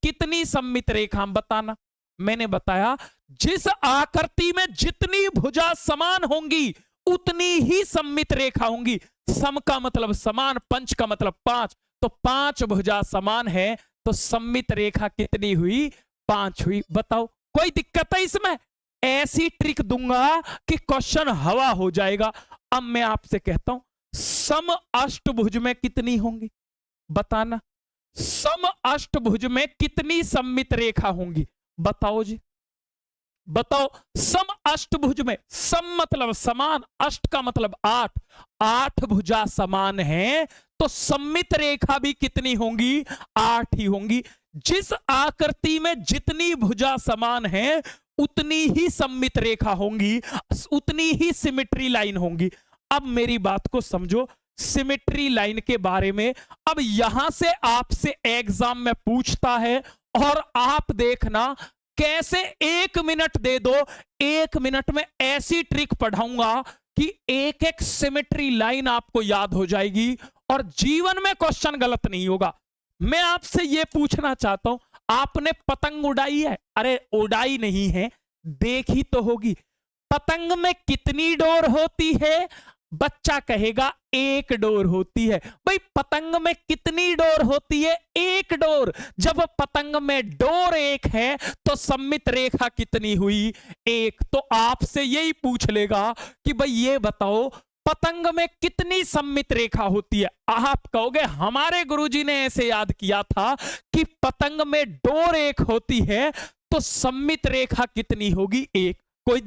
कितनी सममित रेखा, बताना। मैंने बताया जिस आकृति में जितनी भुजा समान होंगी उतनी ही सममित रेखा होंगी। सम का मतलब समान, पंच का मतलब 5, तो 5 भुजा समान है, तो सममित रेखा कितनी हुई, 5 हुई। बताओ कोई दिक्कत है इसमें? ऐसी ट्रिक दूंगा कि क्वेश्चन हवा हो जाएगा। अब मैं आपसे कहता हूं सम अष्टभुज में कितनी होंगी, बताना। सम अष्टभुज में कितनी सममित रेखा होंगी, बताओ जी, बताओ। सम अष्टभुज में, सम मतलब समान, अष्ट का मतलब 8, 8 भुजा समान है, तो सममित रेखा भी कितनी होंगी, 8 ही होंगी। जिस आकृति में जितनी भुजा समान है उतनी ही सममित रेखा होंगी, उतनी ही सिमेट्री लाइन होंगी। अब मेरी बात को समझो सिमेट्री लाइन के बारे में। अब यहां से आपसे एग्जाम में पूछता है और आप देखना कैसे 1 मिनट दे दो, 1 मिनट में ऐसी ट्रिक पढ़ाऊंगा कि एक एक सिमेट्री लाइन आपको याद हो जाएगी और जीवन में क्वेश्चन गलत नहीं होगा। मैं आपसे यह पूछना चाहता हूं, आपने पतंग उड़ाई है? अरे उड़ाई नहीं है, देखी तो होगी। पतंग में कितनी डोर होती है? बच्चा कहेगा एक डोर होती है। भाई पतंग में कितनी डोर होती है? एक डोर। जब पतंग में डोर एक है तो सममित रेखा कितनी हुई? एक। तो आपसे यही पूछ लेगा कि भाई ये बताओ पतंग में कितनी सममित रेखा होती है? आप कहोगे हमारे गुरुजी ने ऐसे याद किया था कि पतंग में डोर एक होती है तो सममित रेखा कितनी होगी? एक। कोई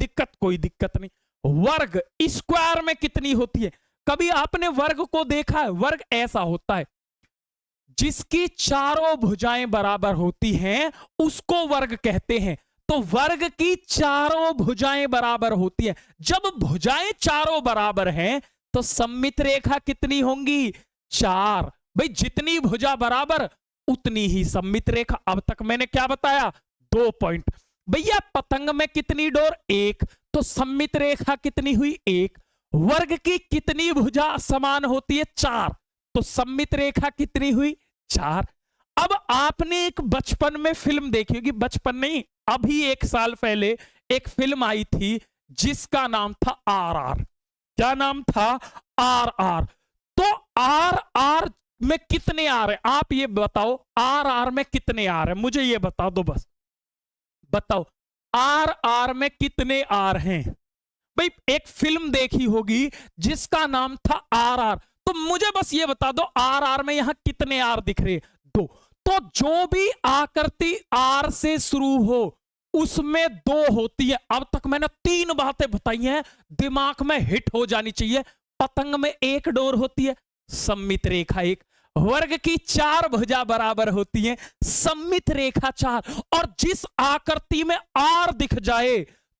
दिक्कत नहीं। वर्ग स्क्वायर में कितनी होती है? कभी आपने वर्ग को देखा है? वर्ग ऐसा होता है, जिसकी चारों भुजाएं बराबर होती हैं उसको वर्ग कहते हैं। तो वर्ग की चारों भुजाएं बराबर होती है। जब भुजाएं चारों बराबर हैं तो सममित रेखा कितनी होंगी? चार। भाई जितनी भुजा बराबर उतनी ही सममित रेखा। अब तक मैंने क्या बताया? 2 पॉइंट। भैया पतंग में कितनी डोर? एक। तो सममित रेखा कितनी हुई? एक। वर्ग की कितनी भुजा समान होती है? 4। तो सममित रेखा कितनी हुई? 4। अब आपने एक बचपन में फिल्म देखी होगी, बचपन नहीं अभी 1 साल पहले एक फिल्म आई थी जिसका नाम था RR। क्या नाम था? RR। तो RR में कितने आर है? आप ये बताओ RR में कितने आर है? मुझे ये बता दो, बस बताओ RR में कितने आर हैं? भाई एक फिल्म देखी होगी जिसका नाम था RR, तो मुझे बस ये बता दो RR में यहां कितने आर दिख रहे? 2। तो जो भी आकृति R से शुरू हो उसमें 2 होती है। अब तक मैंने 3 बातें बताई हैं, दिमाग में हिट हो जानी चाहिए। पतंग में 1 डोर होती है, सममित रेखा 1। वर्ग की 4 भुजा बराबर होती हैं, सममित रेखा 4। और जिस आकृति में R दिख जाए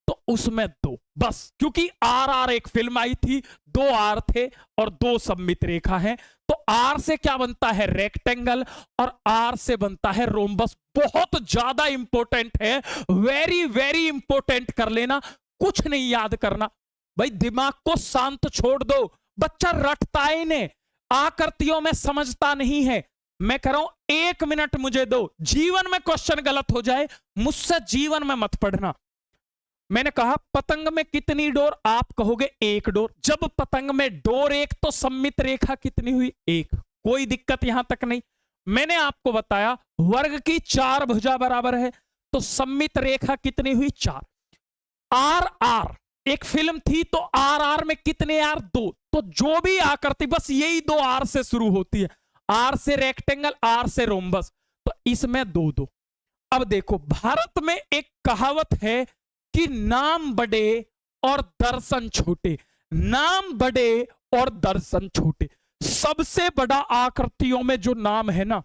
तो उसमें 2। बस क्योंकि RR एक फिल्म आई थी, 2 R थे और 2 सममित रेखा है। तो R से क्या बनता है? रेक्टेंगल। और R से बनता है रोम्बस। बहुत ज्यादा इंपॉर्टेंट है, वेरी वेरी इंपॉर्टेंट कर लेना, कुछ नहीं याद करना। भाई दिमाग को शांत छोड़ दो, बच्चा रटता ही नहीं, आकृतियों में समझता नहीं है। मैं कह रहा हूं 1 मिनट मुझे दो, जीवन में क्वेश्चन गलत हो जाए मुझसे जीवन में मत पढ़ना। मैंने कहा पतंग में कितनी डोर? आप कहोगे 1 डोर। जब पतंग में डोर 1 तो सममित रेखा कितनी हुई? 1। कोई दिक्कत यहां तक नहीं। मैंने आपको बताया वर्ग की 4 भुजा बराबर है तो सममित रेखा कितनी हुई? 4। RR एक फिल्म थी तो RR में कितने आर? 2। तो जो भी आकृति बस यही 2 आर से शुरू होती है, R से रेक्टेंगल, R से रोम्बस, तो इसमें 2-2। अब देखो भारत में एक कहावत है कि नाम बड़े और दर्शन छोटे। नाम बड़े और दर्शन छोटे। सबसे बड़ा आकृतियों में जो नाम है ना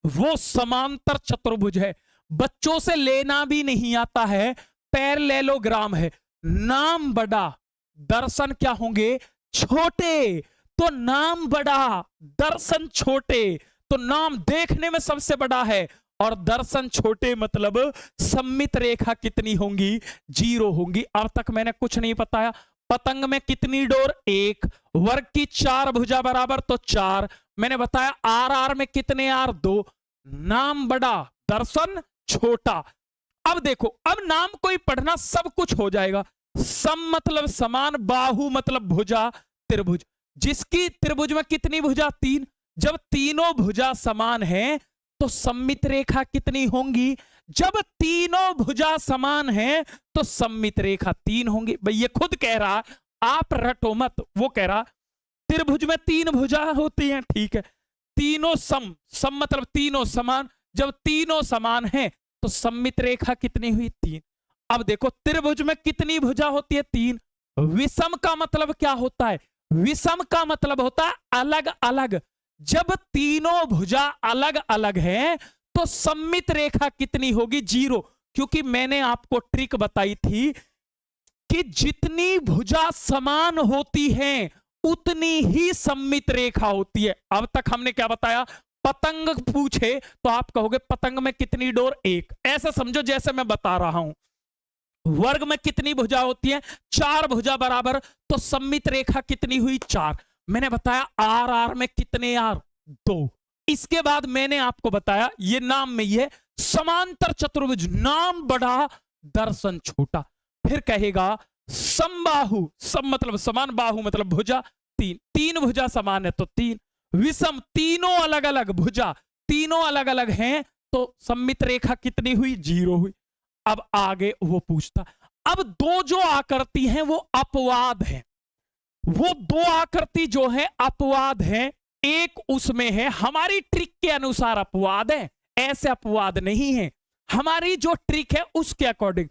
वो समांतर चतुर्भुज है। बच्चों से लेना भी नहीं आता है, पैरेललोग्राम है। नाम बड़ा, दर्शन क्या होंगे? छोटे। तो नाम बड़ा, दर्शन छोटे। तो नाम देखने में सबसे बड़ा है और दर्शन छोटे, मतलब सममित रेखा कितनी होंगी? 0 होंगी। अब तक मैंने कुछ नहीं बताया। पतंग में कितनी डोर? 1। वर्ग की 4 भुजा बराबर तो 4। मैंने बताया RR में कितने आर? 2। नाम बड़ा, दर्शन छोटा। अब देखो, अब नाम कोई पढ़ना सब कुछ हो जाएगा। सम मतलब समान, बाहु मतलब भुजा, त्रिभुज। जिसकी त्रिभुज में कितनी भुजा? 3। जब तीनों भुजा समान है तो सममित रेखा कितनी होंगी? जब तीनों भुजा समान है तो सममित रेखा 3 होंगी। भाई ये खुद कह रहा, आप रटो मत। वो कह रहा त्रिभुज में 3 भुजा होती हैं, ठीक है। तीनों सम, सम मतलब तीनों समान। जब तीनों समान हैं तो सममित रेखा कितनी हुई? 3। अब देखो त्रिभुज में कितनी भुजा होती है? 3। विषम का मतलब क्या होता है? विषम का मतलब होता है अलग अलग। जब तीनों भुजा अलग अलग हैं तो सममित रेखा कितनी होगी? 0। क्योंकि मैंने आपको ट्रिक बताई थी कि जितनी भुजा समान होती हैं उतनी ही सममित रेखा होती है। अब तक हमने क्या बताया? पतंग पूछे तो आप कहोगे पतंग में कितनी डोर? 1। ऐसा समझो जैसे मैं बता रहा हूं। वर्ग में कितनी भुजा होती है? 4 भुजा बराबर। तो सममित रेखा कितनी हुई? 4। मैंने बताया आर आर में कितने आर? 2। इसके बाद मैंने आपको बताया ये नाम में ये समांतर चतुर्भुज, नाम बड़ा दर्शन छोटा। फिर कहेगा समबाहु, सम मतलब समान, बाहु मतलब भुजा, 3। 3 भुजा समान है तो 3। विषम, तीनों अलग अलग भुजा, तीनों अलग अलग हैं तो सममित रेखा कितनी हुई? 0 हुई। अब आगे वो पूछता, अब 2 जो आकृति हैं वो अपवाद हैं। वो 2 आकृति जो है अपवाद है, एक उसमें है हमारी ट्रिक के अनुसार अपवाद है, ऐसे अपवाद नहीं है। हमारी जो ट्रिक है उसके अकॉर्डिंग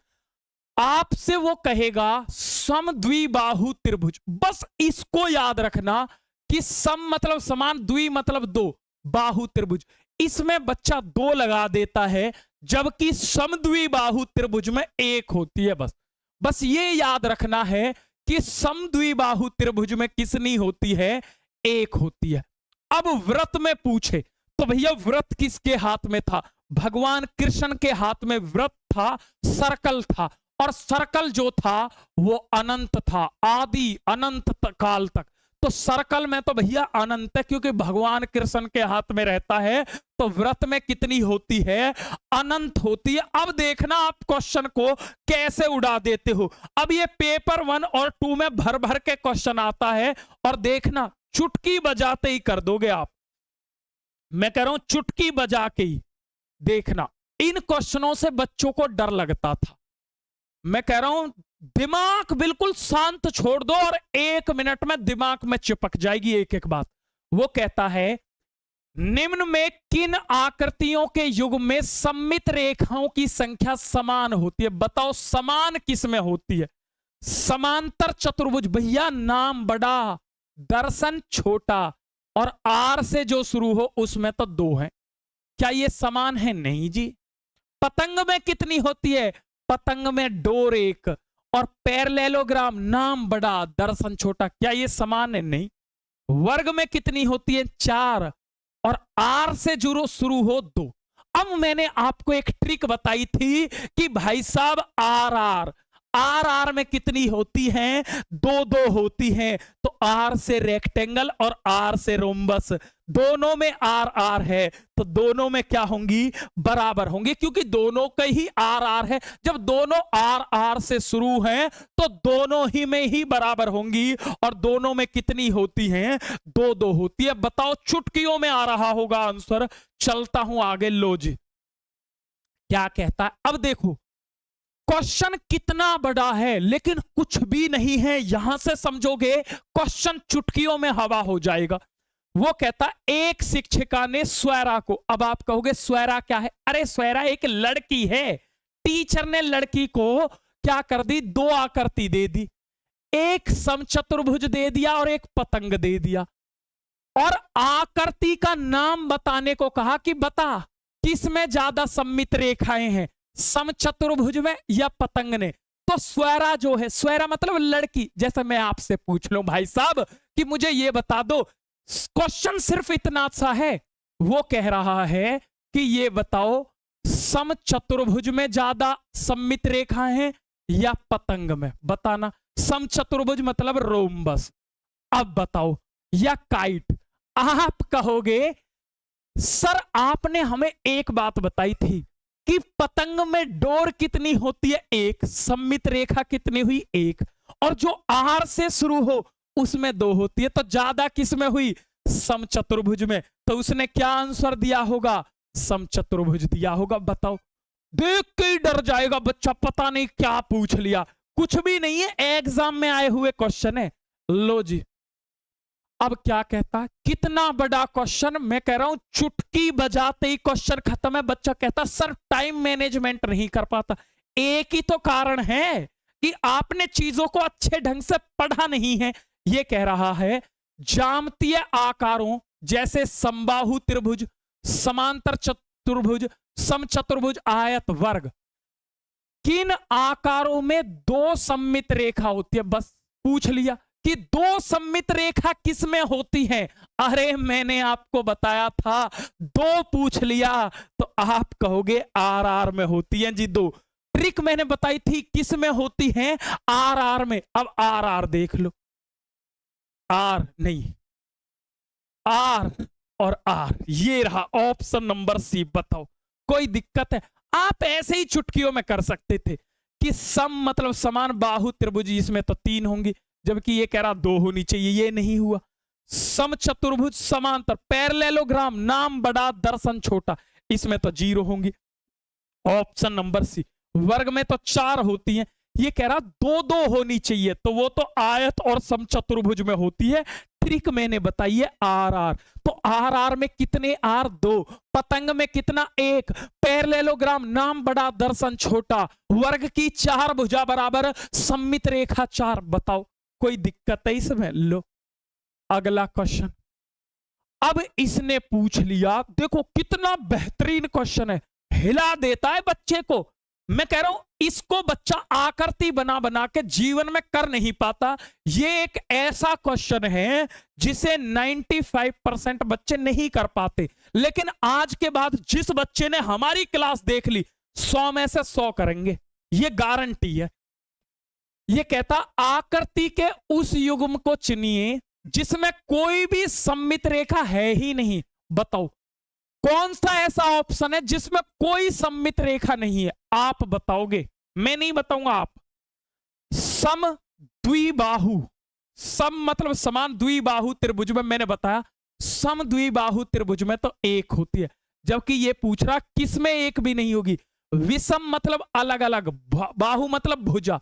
आपसे वो कहेगा समद्विबाहु त्रिभुज। बस इसको याद रखना कि सम मतलब समान, द्वि मतलब 2, बाहु त्रिभुज। इसमें बच्चा 2 लगा देता है, जबकि समद्विबाहु त्रिभुज में 1 होती है। बस ये याद रखना है कि समद्विबाहु त्रिभुज में किसनी होती है? 1 होती है। अब व्रत में पूछे तो भैया व्रत किसके हाथ में था? भगवान कृष्ण के हाथ में व्रत था, सर्कल था, और सर्कल जो था वो अनंत था, आदि अनंत काल तक। तो सर्कल में तो भैया अनंत है, क्योंकि भगवान कृष्ण के हाथ में रहता है। तो व्रत में कितनी होती है? अनंत होती है। अब देखना आप क्वेश्चन को कैसे उड़ा देते हो। अब ये पेपर 1 और 2 में भर भर के क्वेश्चन आता है, और देखना चुटकी बजाते ही कर दोगे आप। मैं कह रहा हूं चुटकी बजा के ही देखना। इन क्वेश्चनों से बच्चों को डर लगता था। मैं कह रहा हूं दिमाग बिल्कुल शांत छोड़ दो और 1 मिनट में दिमाग में चिपक जाएगी एक एक बात। वो कहता है निम्न में किन आकृतियों के युग में सममित रेखाओं की संख्या समान होती है? बताओ समान किस में होती है? समांतर चतुर्भुज भैया नाम बड़ा दर्शन छोटा, और आर से जो शुरू हो उसमें तो 2 है। क्या ये समान है? नहीं जी। पतंग में कितनी होती है? पतंग में डोर 1 और पैरेललोग्राम, नाम बड़ा दर्शन छोटा। क्या ये समान है? नहीं। वर्ग में कितनी होती है? 4 और आर से जो शुरू हो 2। अब मैंने आपको एक ट्रिक बताई थी कि भाई साहब आर आर, आर आर में कितनी होती हैं? 2 होती हैं। तो आर से रेक्टेंगल और आर से रोम्बस, दोनों में आर आर है, तो दोनों में क्या होंगी? बराबर होंगी, क्योंकि दोनों का ही आर आर है। जब दोनों आर आर से शुरू हैं तो दोनों ही में ही बराबर होंगी, और दोनों में कितनी होती हैं? 2 होती है। बताओ चुटकियों में आ रहा होगा आंसर। चलता हूं आगे, लो जी क्या कहता है। अब देखो क्वेश्चन कितना बड़ा है, लेकिन कुछ भी नहीं है। यहां से समझोगे क्वेश्चन चुटकियों में हवा हो जाएगा। वो कहता एक शिक्षिका ने स्वैरा को, अब आप कहोगे स्वैरा क्या है? अरे स्वैरा एक लड़की है। टीचर ने लड़की को क्या कर दी? 2 आकृति दे दी, एक समचतुर्भुज दे दिया और एक पतंग दे दिया, और आकृति का नाम बताने को कहा कि बता किसमें ज्यादा सममित रेखाएं हैं, समचतुर्भुज में या पतंग ने। तो स्वैरा जो है, स्वैरा मतलब लड़की। जैसे मैं आपसे पूछ लूं भाई साहब कि मुझे ये बता दो, क्वेश्चन सिर्फ इतना सा है। वो कह रहा है कि ये बताओ समचतुर्भुज में ज्यादा सममित रेखा है या पतंग में? बताना। समचतुर्भुज मतलब रोम्बस। अब बताओ, या काइट। आप कहोगे सर आपने हमें एक बात बताई थी कि पतंग में डोर कितनी होती है? 1। सममित रेखा कितनी हुई? 1। और जो आर से शुरू हो उसमें 2 होती है। तो ज्यादा किस में हुई? समचतुर्भुज में। तो उसने क्या आंसर दिया होगा? समचतुर्भुज दिया होगा। बताओ, देख के ही डर जाएगा बच्चा, पता नहीं क्या पूछ लिया। कुछ भी नहीं है, एग्जाम में आए हुए क्वेश्चन है। लो जी अब क्या कहता? कितना बड़ा क्वेश्चन। मैं कह रहा हूं चुटकी बजाते ही क्वेश्चन खत्म है। बच्चा कहता सर टाइम मैनेजमेंट नहीं कर पाता। एक ही तो कारण है कि आपने चीजों को अच्छे ढंग से पढ़ा नहीं है। यह कह रहा है ज्यामितीय आकारों जैसे समबाहु त्रिभुज, समांतर चतुर्भुज, समचतुर्भुज, आयत, वर्ग, किन आकारों में 2 सममित रेखा होती है? बस पूछ लिया कि 2 सममित रेखा किस में होती है। अरे मैंने आपको बताया था, 2 पूछ लिया तो आप कहोगे आर आर में होती है जी 2। ट्रिक मैंने बताई थी किस में होती है, आर आर में। अब आर आर देख लो, आर नहीं, आर और आर, ये रहा ऑप्शन नंबर सी। बताओ कोई दिक्कत है? आप ऐसे ही चुटकियों में कर सकते थे कि सम मतलब समान बाहु त्रिभुज, इसमें तो 3 होंगी, जबकि ये कह रहा 2 होनी चाहिए, ये नहीं हुआ। सम चतुर्भुज समांतर पैरेललोग्राम, नाम बड़ा दर्शन छोटा, इसमें तो 0 होंगी। Option number C. वर्ग में तो 4 होती हैं, ये कह रहा 2-2 होनी चाहिए, तो वो तो आयत और समचतुर्भुज में होती है। ट्रिक मैंने बताई है आर आर। तो आर आर में कितने आर? 2। पतंग में कितना? 1। पैरेललोग्राम, नाम बड़ा दर्शन छोटा, वर्ग की 4 भुजा बराबर, सममित रेखा 4। बताओ कोई दिक्कत है इसमें? लो अगला क्वेश्चन। अब इसने पूछ लिया, देखो कितना बेहतरीन क्वेश्चन है, हिला देता है बच्चे को। मैं कह रहा हूं इसको बच्चा आकृति बना बना के जीवन में कर नहीं पाता। ये एक ऐसा क्वेश्चन है जिसे 95% बच्चे नहीं कर पाते, लेकिन आज के बाद जिस बच्चे ने हमारी क्लास देख ली 100 में से 100 करेंगे, ये गारंटी है। ये कहता आकृति के उस युग्म को चुनिए जिसमें कोई भी सममित रेखा है ही नहीं। बताओ कौन सा ऐसा ऑप्शन है जिसमें कोई सममित रेखा नहीं है? आप बताओगे, मैं नहीं बताऊंगा आप। सम द्विबाहु, सम मतलब समान द्विबाहु त्रिभुज में मैंने बताया सम द्विबाहु त्रिभुज में तो 1 होती है, जबकि ये पूछ रहा किस में 1 भी नहीं होगी। विषम मतलब अलग अलग, बाहु मतलब भुजा,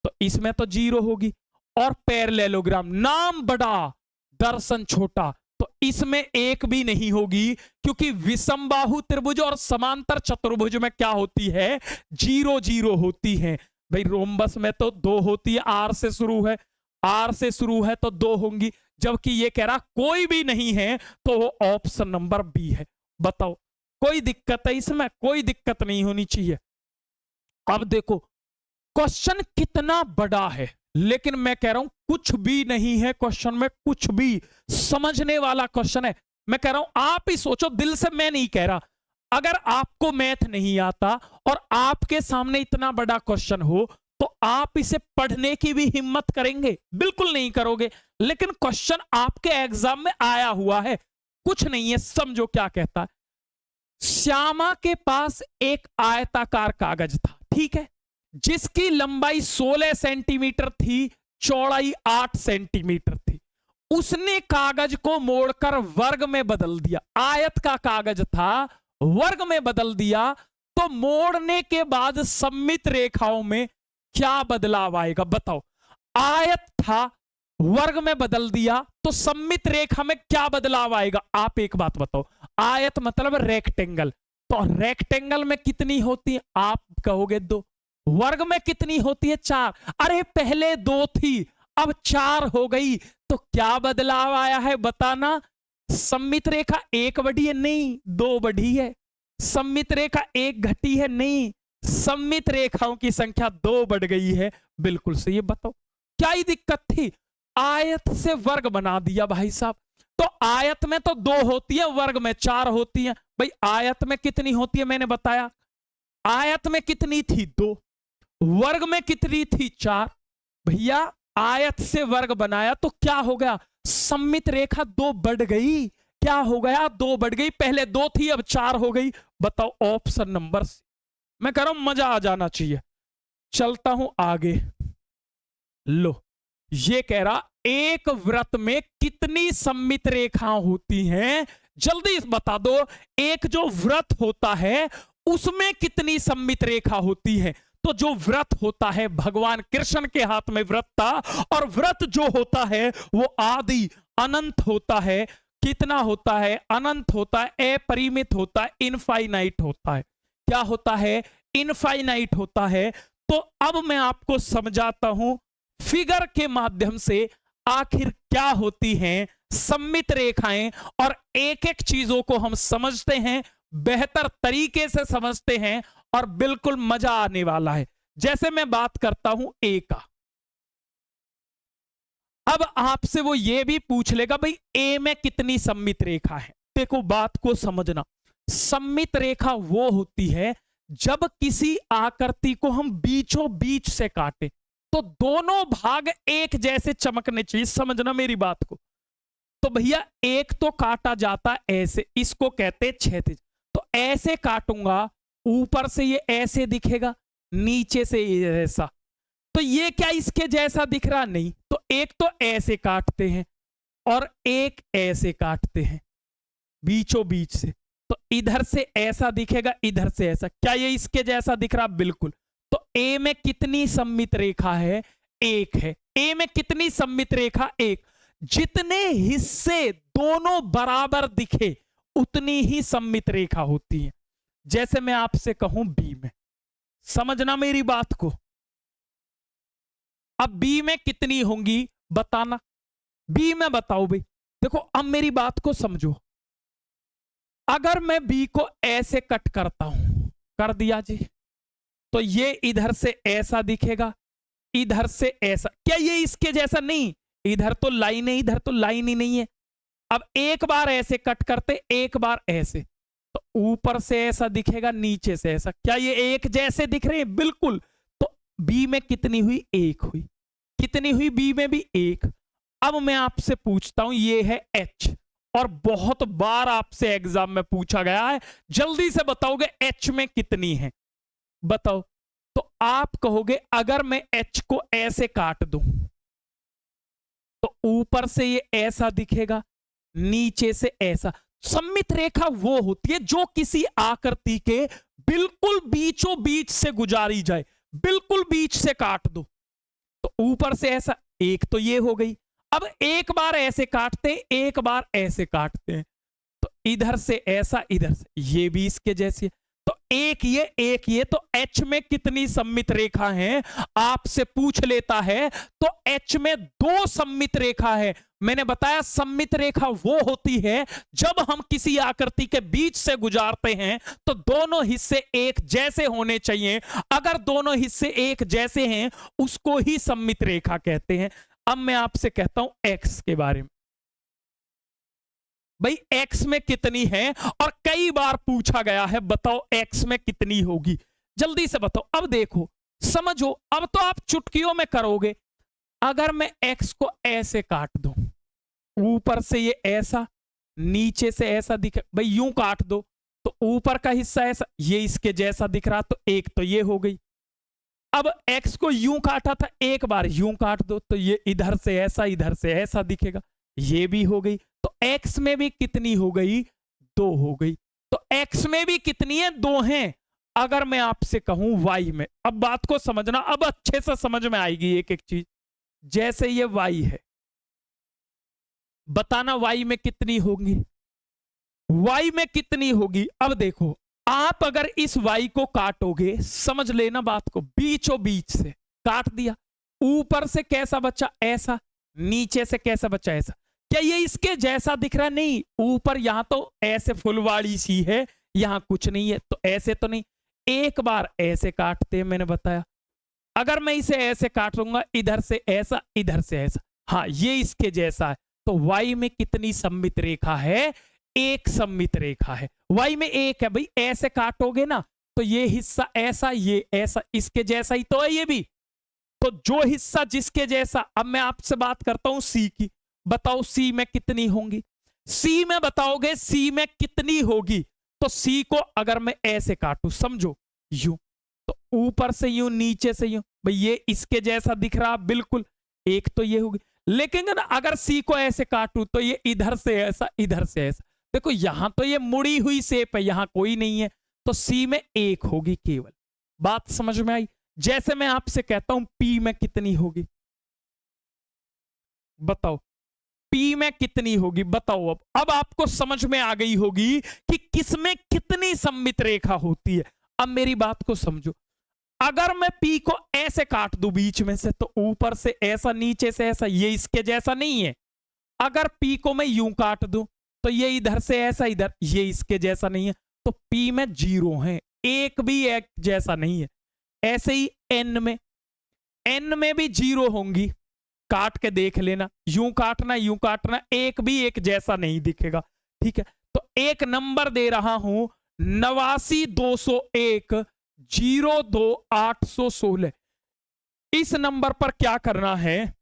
तो इसमें तो 0 होगी। और पैरेललोग्राम, नाम बड़ा दर्शन छोटा, तो इसमें 1 भी नहीं होगी, क्योंकि विषम बाहु त्रिभुज और समांतर चतुर्भुज में क्या होती है? 0-0 होती है। भाई रोम्बस में तो 2 होती है, आर से शुरू है, आर से शुरू है तो 2 होंगी, जबकि ये कह रहा कोई भी नहीं है, तो वो ऑप्शन नंबर बी है। बताओ कोई दिक्कत है इसमें? कोई दिक्कत नहीं होनी चाहिए। अब देखो क्वेश्चन कितना बड़ा है, लेकिन मैं कह रहा हूं कुछ भी नहीं है क्वेश्चन में, कुछ भी समझने वाला क्वेश्चन है। मैं कह रहा हूं आप ही सोचो दिल से, मैं नहीं कह रहा। अगर आपको मैथ नहीं आता और आपके सामने इतना बड़ा क्वेश्चन हो तो आप इसे पढ़ने की भी हिम्मत करेंगे? बिल्कुल नहीं करोगे। लेकिन क्वेश्चन आपके एग्जाम में आया हुआ है, कुछ नहीं है। समझो क्या कहता है। श्यामा के पास एक आयताकार कागज था, ठीक है, जिसकी लंबाई 16 सेंटीमीटर थी, चौड़ाई 8 सेंटीमीटर थी। उसने कागज को मोड़कर वर्ग में बदल दिया। आयत का कागज था, वर्ग में बदल दिया, तो मोड़ने के बाद सममित रेखाओं में क्या बदलाव आएगा? बताओ। आयत था, वर्ग में बदल दिया, तो सममित रेखा में क्या बदलाव आएगा? आप एक बात बताओ। आयत मतलब रेक्टेंगल, तो रेक्टेंगल में कितनी होती है? आप कहोगे 2। वर्ग में कितनी होती है? 4। अरे पहले 2 थी, अब 4 हो गई, तो क्या बदलाव आया है बताना? सममित रेखा 1 बढ़ी है? नहीं, 2 बढ़ी है। सममित रेखा 1 घटी है? नहीं, सममित रेखाओं की संख्या 2 बढ़ गई है। बिल्कुल सही है। बताओ क्या ही दिक्कत थी? आयत से वर्ग बना दिया भाई साहब। तो आयत में तो 2 होती है, वर्ग में 4 होती है। भाई आयत में कितनी होती है मैंने बताया, आयत में कितनी थी? 2। वर्ग में कितनी थी? 4। भैया आयत से वर्ग बनाया तो क्या हो गया? सममित रेखा 2 बढ़ गई। क्या हो गया? 2 बढ़ गई। पहले 2 थी, अब 4 हो गई। बताओ ऑप्शन नंबर सी। मैं कह रहा हूं मजा आ जाना चाहिए। चलता हूं आगे। लो ये कह रहा एक वृत्त में कितनी सममित रेखाएं होती हैं? जल्दी बता दो। एक जो वृत्त होता है उसमें कितनी सममित रेखा होती है? तो जो व्रत होता है, भगवान कृष्ण के हाथ में व्रत था, और व्रत जो होता है वो आदि अनंत होता है। कितना होता है? अनंत होता है, अपरिमित होता है, इनफाइनाइट होता है। क्या होता है? इनफाइनाइट होता है। तो अब मैं आपको समझाता हूं फिगर के माध्यम से आखिर क्या होती हैं सममित रेखाएं, और एक एक चीजों को हम समझते हैं, बेहतर तरीके से समझते हैं, और बिल्कुल मजा आने वाला है। जैसे मैं बात करता हूं ए का, अब आपसे वो ये भी पूछ लेगा भाई ए में कितनी सममित रेखा है। देखो बात को समझना, सममित रेखा वो होती है जब किसी आकृति को हम बीचों बीच से काटे तो दोनों भाग एक जैसे चमकने चाहिए, समझना मेरी बात को। तो भैया एक तो काटा जाता ऐसे, इसको कहते क्षैतिज। तो ऐसे काटूंगा, ऊपर से ये ऐसे दिखेगा, नीचे से ये ऐसा। तो ये क्या इसके जैसा दिख रहा? नहीं। तो एक तो ऐसे काटते हैं और एक ऐसे काटते हैं बीचों बीच से, तो इधर से ऐसा दिखेगा, इधर से ऐसा। क्या ये इसके जैसा दिख रहा? बिल्कुल। तो ए में कितनी सममित रेखा है? एक है। ए में कितनी सममित रेखा? एक। जितने हिस्से दोनों बराबर दिखे उतनी ही सममित रेखा होती है। जैसे मैं आपसे कहूं बी में, समझना मेरी बात को। अब बी में कितनी होंगी बताना, बी में बताओ भाई। देखो अब मेरी बात को समझो, अगर मैं बी को ऐसे कट करता हूं, कर दिया जी, तो ये इधर से ऐसा दिखेगा, इधर से ऐसा। क्या ये इसके जैसा? नहीं। इधर तो लाइन है, इधर तो लाइन ही नहीं है। अब एक बार ऐसे कट करते, एक बार ऐसे, तो ऊपर से ऐसा दिखेगा, नीचे से ऐसा। क्या ये एक जैसे दिख रहे हैं? बिल्कुल। तो बी में कितनी हुई? एक हुई। कितनी हुई? बी में भी एक। अब मैं आपसे पूछता हूं, ये है एच, और बहुत बार आपसे एग्जाम में पूछा गया है, जल्दी से बताओगे एच में कितनी है? बताओ। तो आप कहोगे अगर मैं एच को ऐसे काट दूं तो ऊपर से ये ऐसा दिखेगा, नीचे से ऐसा। सममित रेखा वो होती है जो किसी आकृति के बिल्कुल बीचों बीच से गुजारी जाए, बिल्कुल बीच से काट दो। तो ऊपर से ऐसा, एक तो ये हो गई। अब एक बार ऐसे काटते हैं, एक बार ऐसे काटते हैं, तो इधर से ऐसा, इधर से, ये भी इसके जैसी है। तो एक ये, तो एच में कितनी सममित रेखा हैं आपसे पूछ लेता है, तो एच में दो सममित रेखा है। मैंने बताया सममित रेखा वो होती है जब हम किसी आकृति के बीच से गुजारते हैं तो दोनों हिस्से एक जैसे होने चाहिए। अगर दोनों हिस्से एक जैसे हैं उसको ही सममित रेखा कहते हैं। अब मैं आपसे कहता हूं एक्स के बारे में। भाई एक्स में कितनी है? और कई बार पूछा गया है, बताओ एक्स में कितनी होगी? जल्दी से बताओ। अब देखो, समझो, अब तो आप चुटकियों में करोगे। अगर मैं एक्स को ऐसे काट दूं, ऊपर से ये ऐसा, नीचे से ऐसा दिखे, भाई यूं काट दो तो ऊपर का हिस्सा ऐसा, ये इसके जैसा दिख रहा, तो एक तो ये हो गई। अब एक्स को यूं काटा था, एक बार यूं काट दो तो ये इधर से ऐसा, इधर से ऐसा दिखेगा, ये भी हो गई। तो एक्स में भी कितनी हो गई? दो हो गई। तो एक्स में भी कितनी है? दो हैं। अगर मैं आपसे कहूं वाई में, अब बात को समझना, अब अच्छे से समझ में आएगी एक एक चीज। जैसे ये वाई है, बताना वाई में कितनी होगी? वाई में कितनी होगी? अब देखो, आप अगर इस वाई को काटोगे, समझ लेना बात को, बीचों बीच से काट दिया, ऊपर से कैसा बचा? ऐसा, नीचे से कैसा बचा? ऐसा। क्या ये इसके जैसा दिख रहा? नहीं। ऊपर यहां तो ऐसे फुलवाड़ी सी है, यहां कुछ नहीं है, तो ऐसे तो नहीं। एक बार ऐसे काटते हैं, मैंने बताया। अगर मैं इसे ऐसे काट लूंगा, इधर से ऐसा, इधर से ऐसा, हाँ ये इसके जैसा है। तो वाई में कितनी सममित रेखा है? एक सममित रेखा है। वाई में एक है। भाई ऐसे काटोगे ना तो ये हिस्सा ऐसा, ये ऐसा, इसके जैसा ही तो है ये भी। तो जो हिस्सा जिसके जैसा, अब मैं आपसे बात करता हूं सी की। बताओ सी में कितनी होंगी? सी में बताओगे सी में कितनी होगी? तो सी को अगर मैं ऐसे काटूं, समझो यूं, तो ऊपर से यूं, नीचे से यूं, भाई ये इसके जैसा दिख रहा, बिल्कुल, एक तो ये होगी। लेकिन अगर सी को ऐसे काटूं तो ये इधर से ऐसा, इधर से ऐसा। देखो यहां तो ये मुड़ी हुई शेप है, यहां कोई नहीं है, तो सी में एक होगी केवल। बात समझ में आई? जैसे मैं आपसे कहता हूं पी में कितनी होगी? बताओ पी में कितनी होगी? बताओ। अब आपको समझ में आ गई होगी कि किसमें कितनी सममित रेखा होती है। अब मेरी बात को समझो, अगर मैं पी को ऐसे काट दूं बीच में से, तो ऊपर से ऐसा, नीचे से ऐसा, ये इसके जैसा नहीं है। अगर पी को मैं यूं काट दूं तो ये इधर से ऐसा, इधर, ये इसके जैसा नहीं है। तो पी में जीरो है, एक भी एक जैसा नहीं है। ऐसे ही एन में भी जीरो होंगी, काट के देख लेना, यूं काटना, एक भी एक जैसा नहीं दिखेगा। ठीक है, तो एक नंबर दे रहा हूं 89,201 02816। इस नंबर पर क्या करना है,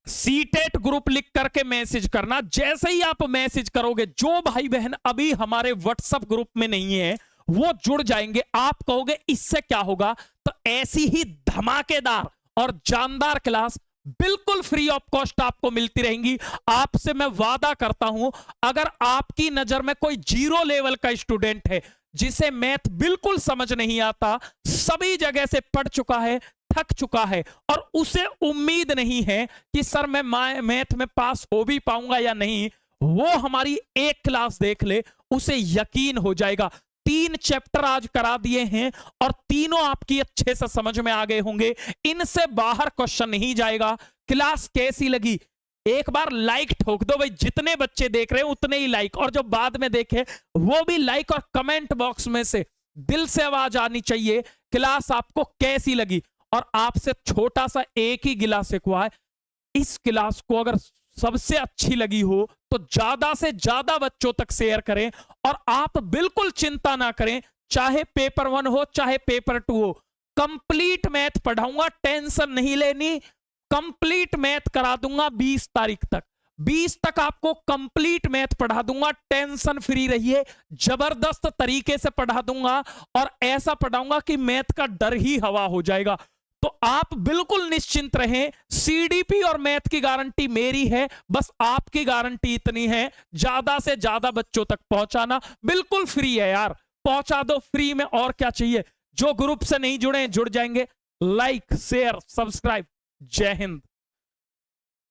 सीटेट ग्रुप लिख करके मैसेज करना। जैसे ही आप मैसेज करोगे, जो भाई बहन अभी हमारे व्हाट्सएप ग्रुप में नहीं है वो जुड़ जाएंगे। आप कहोगे इससे क्या होगा, तो ऐसी ही धमाकेदार और जानदार क्लास बिल्कुल फ्री ऑफ कॉस्ट आपको मिलती रहेंगी। आपसे मैं वादा करता हूं, अगर आपकी नजर में कोई 0 लेवल का स्टूडेंट है जिसे मैथ बिल्कुल समझ नहीं आता, सभी जगह से पढ़ चुका है, थक चुका है और उसे उम्मीद नहीं है कि सर मैं मैथ में पास हो भी पाऊंगा या नहीं, वो हमारी एक क्लास देख ले, उसे यकीन हो जाएगा। 3 चैप्टर आज करा दिए हैं और तीनों आपकी अच्छे से समझ में आ गए होंगे। इनसे बाहर क्वेश्चन नहीं जाएगा। क्लास कैसी लगी एक बार लाइक ठोक दो भाई, जितने बच्चे देख रहे हैं उतने ही लाइक, और जो बाद में देखे वो भी लाइक, और कमेंट बॉक्स में से दिल से आवाज आनी चाहिए क्लास आपको कैसी लगी। और आपसे छोटा सा एक ही गिलास हुआ है, इस क्लास को अगर सबसे अच्छी लगी हो तो ज्यादा से ज्यादा बच्चों तक शेयर करें। और आप बिल्कुल चिंता ना करें, चाहे पेपर 1 हो चाहे पेपर 2 हो, कंप्लीट मैथ पढ़ाऊंगा, टेंशन नहीं लेनी। कंप्लीट मैथ करा दूंगा 20 तारीख तक, 20 तक आपको कंप्लीट मैथ पढ़ा दूंगा, टेंशन फ्री रहिए। जबरदस्त तरीके से पढ़ा दूंगा और ऐसा पढ़ाऊंगा कि मैथ का डर ही हवा हो जाएगा। तो आप बिल्कुल निश्चिंत रहें, सीडीपी और मैथ की गारंटी मेरी है, बस आपकी गारंटी इतनी है, ज्यादा से ज्यादा बच्चों तक पहुंचाना। बिल्कुल फ्री है यार, पहुंचा दो फ्री में, और क्या चाहिए। जो ग्रुप से नहीं जुड़े जुड़ जाएंगे। Like share subscribe. जय हिंद।